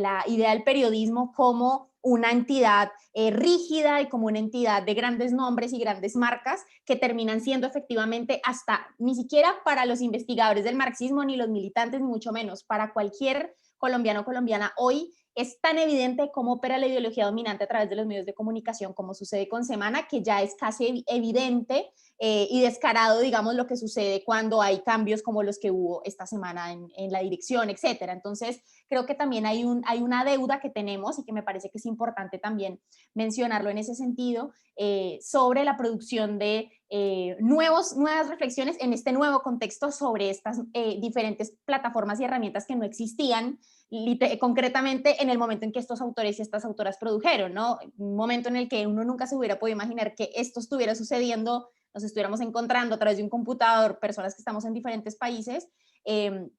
la idea del periodismo como una entidad rígida y como una entidad de grandes nombres y grandes marcas que terminan siendo efectivamente, hasta ni siquiera para los investigadores del marxismo, ni los militantes, ni mucho menos, para cualquier colombiano o colombiana hoy, es tan evidente cómo opera la ideología dominante a través de los medios de comunicación, como sucede con Semana, que ya es casi evidente y descarado, digamos, lo que sucede cuando hay cambios como los que hubo esta semana en la dirección, etcétera. Entonces, creo que también hay una deuda que tenemos, y que me parece que es importante también mencionarlo en ese sentido, sobre la producción de nuevas reflexiones en este nuevo contexto sobre estas diferentes plataformas y herramientas que no existían concretamente en el momento en que estos autores y estas autoras produjeron, ¿no? Un momento en el que uno nunca se hubiera podido imaginar que esto estuviera sucediendo, nos estuviéramos encontrando a través de un computador, personas que estamos en diferentes países,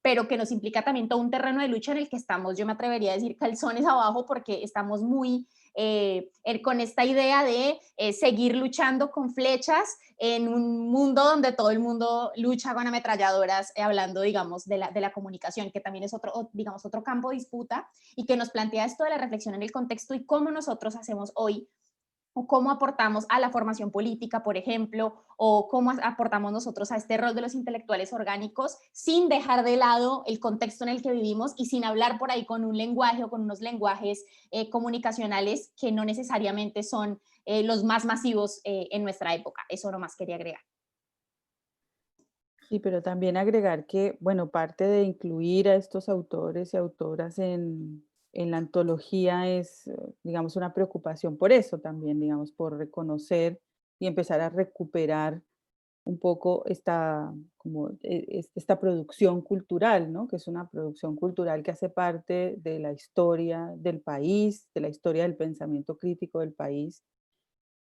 pero que nos implica también todo un terreno de lucha en el que estamos, yo me atrevería a decir, calzones abajo, porque estamos muy con esta idea de seguir luchando con flechas en un mundo donde todo el mundo lucha con ametralladoras, hablando, digamos, de la comunicación, que también es digamos, otro campo de disputa, y que nos plantea esto de la reflexión en el contexto y cómo nosotros hacemos hoy, o cómo aportamos a la formación política, por ejemplo, o cómo aportamos nosotros a este rol de los intelectuales orgánicos, sin dejar de lado el contexto en el que vivimos y sin hablar por ahí con un lenguaje o con unos lenguajes comunicacionales que no necesariamente son los más masivos en nuestra época. Eso nomás quería agregar. Sí, pero también agregar que, bueno, parte de incluir a estos autores y autoras en la antología es, digamos, una preocupación por eso también, digamos, por reconocer y empezar a recuperar un poco esta producción cultural, ¿no? Que es una producción cultural que hace parte de la historia del país, de la historia del pensamiento crítico del país,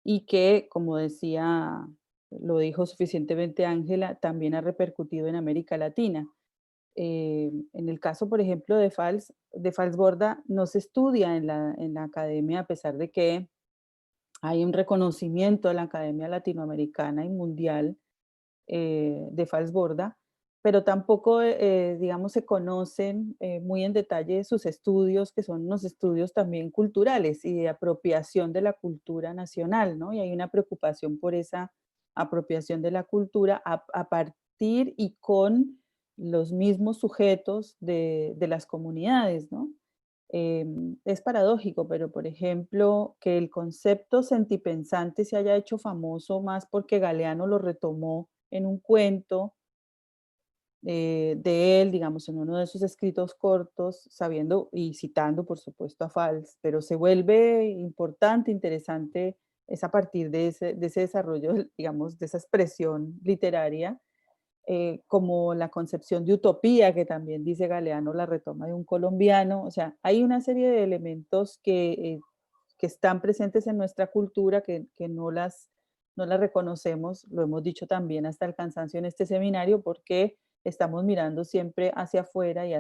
y que, como decía, lo dijo suficientemente Ángela, también ha repercutido en América Latina. En el caso, por ejemplo, de Fals Borda, no se estudia en la academia, a pesar de que hay un reconocimiento de la Academia Latinoamericana y Mundial de Fals Borda, pero tampoco, digamos, se conocen muy en detalle sus estudios, que son unos estudios también culturales y de apropiación de la cultura nacional, ¿no? Y hay una preocupación por esa apropiación de la cultura a partir y con los mismos sujetos de las comunidades, ¿no? Es paradójico, pero por ejemplo, que el concepto sentipensante se haya hecho famoso más porque Galeano lo retomó en un cuento de él, digamos, en uno de sus escritos cortos, sabiendo y citando, por supuesto, a Fals, pero se vuelve importante, interesante, es a partir de ese desarrollo, digamos, de esa expresión literaria, como la concepción de utopía, que también dice Galeano, la retoma de un colombiano. O sea, hay una serie de elementos que están presentes en nuestra cultura, que no las reconocemos, lo hemos dicho también hasta el cansancio en este seminario, porque estamos mirando siempre hacia afuera y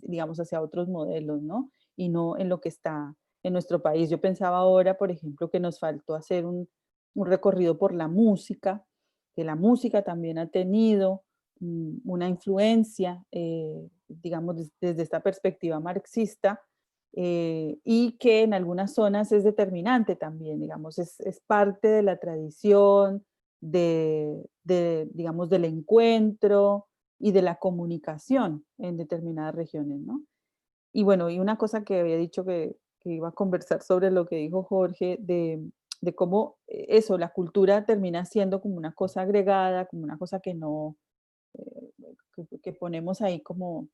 digamos, hacia otros modelos, ¿no? Y no en lo que está en nuestro país. Yo pensaba ahora, por ejemplo, que nos faltó hacer un recorrido por la música, que la música también ha tenido una influencia, digamos, desde esta perspectiva marxista, y que en algunas zonas es determinante también, digamos, es parte de la tradición, digamos, del encuentro y de la comunicación en determinadas regiones, ¿no? Y bueno, y una cosa que había dicho que iba a conversar sobre lo que dijo Jorge, de cómo eso, la cultura termina siendo como una cosa agregada, como una cosa que no, eh, que ponemos ahí como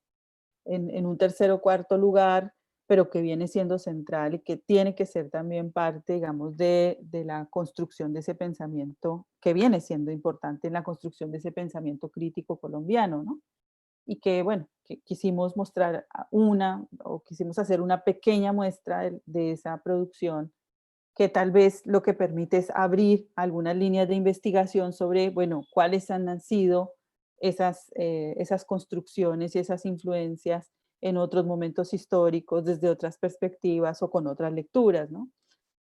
en un tercer o cuarto lugar, pero que viene siendo central y que tiene que ser también parte, digamos, de la construcción de ese pensamiento, que viene siendo importante en la construcción de ese pensamiento crítico colombiano, ¿no? Y que, bueno, que quisimos mostrar o quisimos hacer una pequeña muestra de esa producción, que tal vez lo que permite es abrir algunas líneas de investigación sobre, bueno, cuáles han sido esas construcciones y esas influencias en otros momentos históricos, desde otras perspectivas o con otras lecturas, ¿no?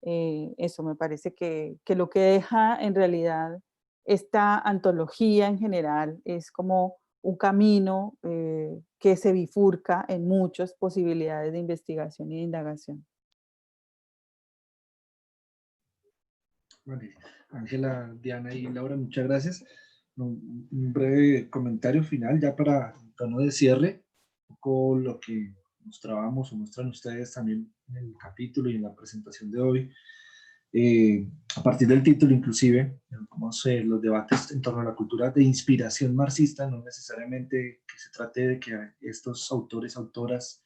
Eso me parece que lo que deja en realidad esta antología en general es como un camino que se bifurca en muchas posibilidades de investigación y de indagación. Vale, Ángela, Diana y Laura, muchas gracias. Un breve comentario final ya para el tono de cierre, un poco lo que mostrábamos o muestran ustedes también en el capítulo y en la presentación de hoy. A partir del título inclusive, vemos los debates en torno a la cultura de inspiración marxista, no necesariamente que se trate de que estos autores, autoras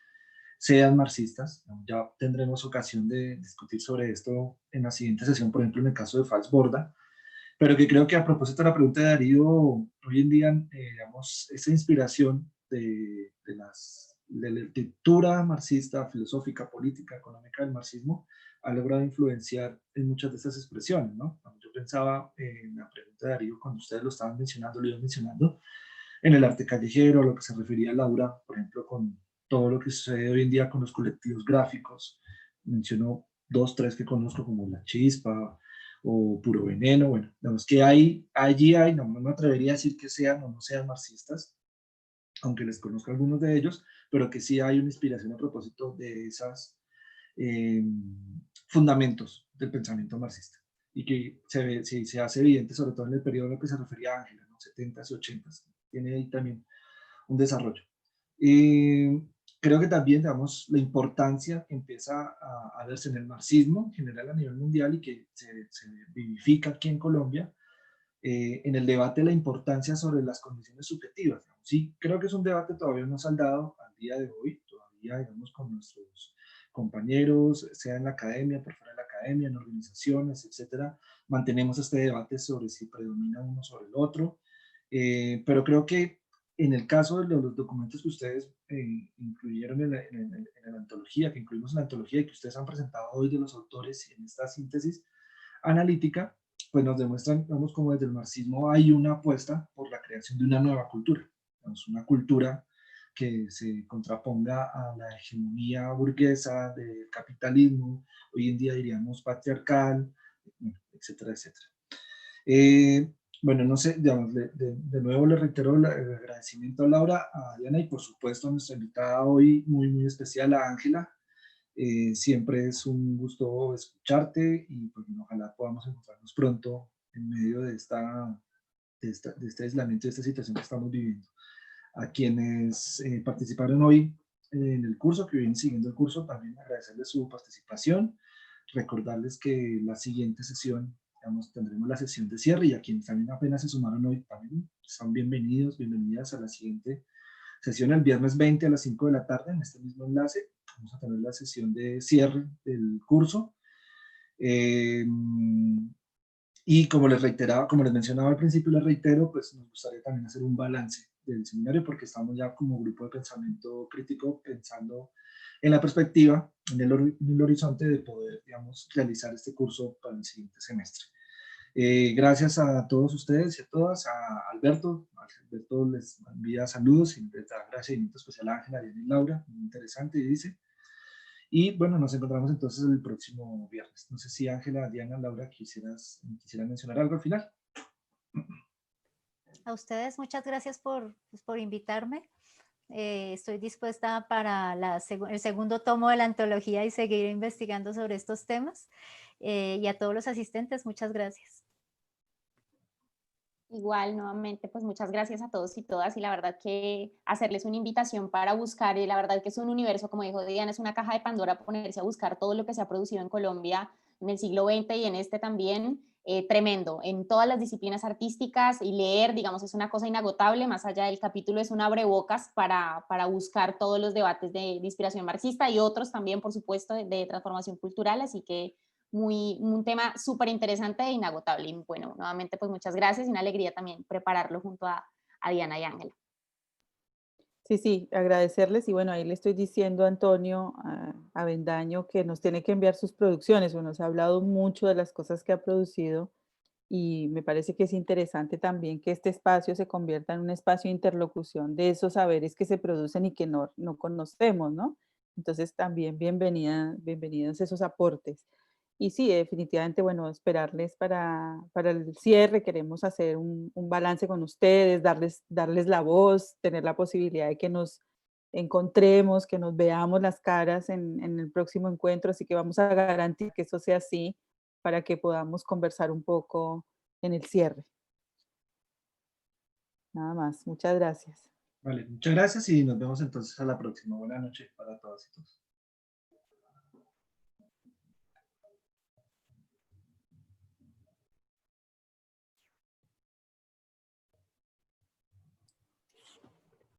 sean marxistas. Ya tendremos ocasión de discutir sobre esto en la siguiente sesión, por ejemplo, en el caso de Fals Borda, pero que creo que a propósito de la pregunta de Darío, hoy en día, digamos, esa inspiración de la lectura marxista, filosófica, política, económica del marxismo, ha logrado influenciar en muchas de estas expresiones, ¿no? Yo pensaba en la pregunta de Darío, cuando ustedes lo estaban mencionando, lo iban mencionando, en el arte callejero, a lo que se refería a Laura, por ejemplo, con todo lo que sucede hoy en día con los colectivos gráficos. Menciono dos, tres que conozco, como La Chispa o Puro Veneno. Bueno, digamos que allí hay, no me atrevería a decir que sean o no sean marxistas, aunque les conozco algunos de ellos, pero que sí hay una inspiración a propósito de esos fundamentos del pensamiento marxista y que se hace evidente sobre todo en el periodo en el que se refería a Ángela, ¿no? 70s y 80s. Tiene ahí también un desarrollo. Creo que también, digamos, la importancia que empieza a verse en el marxismo en general a nivel mundial y que se vivifica aquí en Colombia, en el debate de la importancia sobre las condiciones subjetivas. Digamos. Sí, creo que es un debate todavía no saldado al día de hoy, todavía, digamos, con nuestros compañeros, sea en la academia, por fuera de la academia, en organizaciones, etcétera, mantenemos este debate sobre si predomina uno sobre el otro, pero creo que en el caso de los documentos que ustedes incluyeron en la antología, que incluimos en la antología y que ustedes han presentado hoy de los autores en esta síntesis analítica, pues nos demuestran, vamos, como desde el marxismo hay una apuesta por la creación de una nueva cultura, digamos, una cultura que se contraponga a la hegemonía burguesa del capitalismo, hoy en día diríamos patriarcal, etcétera, etcétera. Bueno, no sé, digamos, de nuevo le reitero el agradecimiento a Laura, a Diana y por supuesto a nuestra invitada hoy muy, muy especial, a Ángela. Siempre es un gusto escucharte y pues, ojalá podamos encontrarnos pronto en medio de este aislamiento, de esta situación que estamos viviendo. A quienes participaron hoy en el curso, que vienen siguiendo el curso, también agradecerles su participación, recordarles que la siguiente sesión, digamos, tendremos la sesión de cierre y a quienes también apenas se sumaron hoy, también son bienvenidos, bienvenidas a la siguiente sesión el viernes 20 a las 5 de la tarde en este mismo enlace. Vamos a tener la sesión de cierre del curso. Y como les reiteraba, como les mencionaba al principio, les reitero, pues nos gustaría también hacer un balance del seminario porque estamos ya como grupo de pensamiento crítico pensando en la perspectiva, en el horizonte de poder, digamos, realizar este curso para el siguiente semestre. Gracias a todos ustedes y a todas, a Alberto. Alberto les envía saludos y les da agradecimiento especial a Ángela, Diana y Laura, muy interesante, y dice. Y bueno, nos encontramos entonces el próximo viernes. No sé si Ángela, Diana, Laura, quisiera mencionar algo al final. A ustedes muchas gracias por invitarme. Estoy dispuesta para el segundo tomo de la antología y seguir investigando sobre estos temas. Y a todos los asistentes, muchas gracias. Igual, nuevamente, pues muchas gracias a todos y todas y la verdad que hacerles una invitación para buscar, y la verdad que es un universo, como dijo Diana, es una caja de Pandora ponerse a buscar todo lo que se ha producido en Colombia en el siglo XX y en este también, tremendo, en todas las disciplinas artísticas y leer, digamos, es una cosa inagotable, más allá del capítulo es un abrebocas para buscar todos los debates de inspiración marxista y otros también, por supuesto, de transformación cultural, así que un tema súper interesante e inagotable. Y bueno, nuevamente pues muchas gracias y una alegría también prepararlo junto a Diana y Ángela. Sí, sí, agradecerles y bueno, ahí le estoy diciendo a Antonio Avendaño que nos tiene que enviar sus producciones. Bueno, se ha hablado mucho de las cosas que ha producido y me parece que es interesante también que este espacio se convierta en un espacio de interlocución de esos saberes que se producen y que no conocemos, ¿no? Entonces también bienvenidos esos aportes. Y sí, definitivamente, bueno, esperarles para el cierre. Queremos hacer un balance con ustedes, darles la voz, tener la posibilidad de que nos encontremos, que nos veamos las caras en el próximo encuentro. Así que vamos a garantizar que eso sea así para que podamos conversar un poco en el cierre. Nada más. Muchas gracias. Vale, muchas gracias y nos vemos entonces a la próxima. Buenas noches para todas y todos.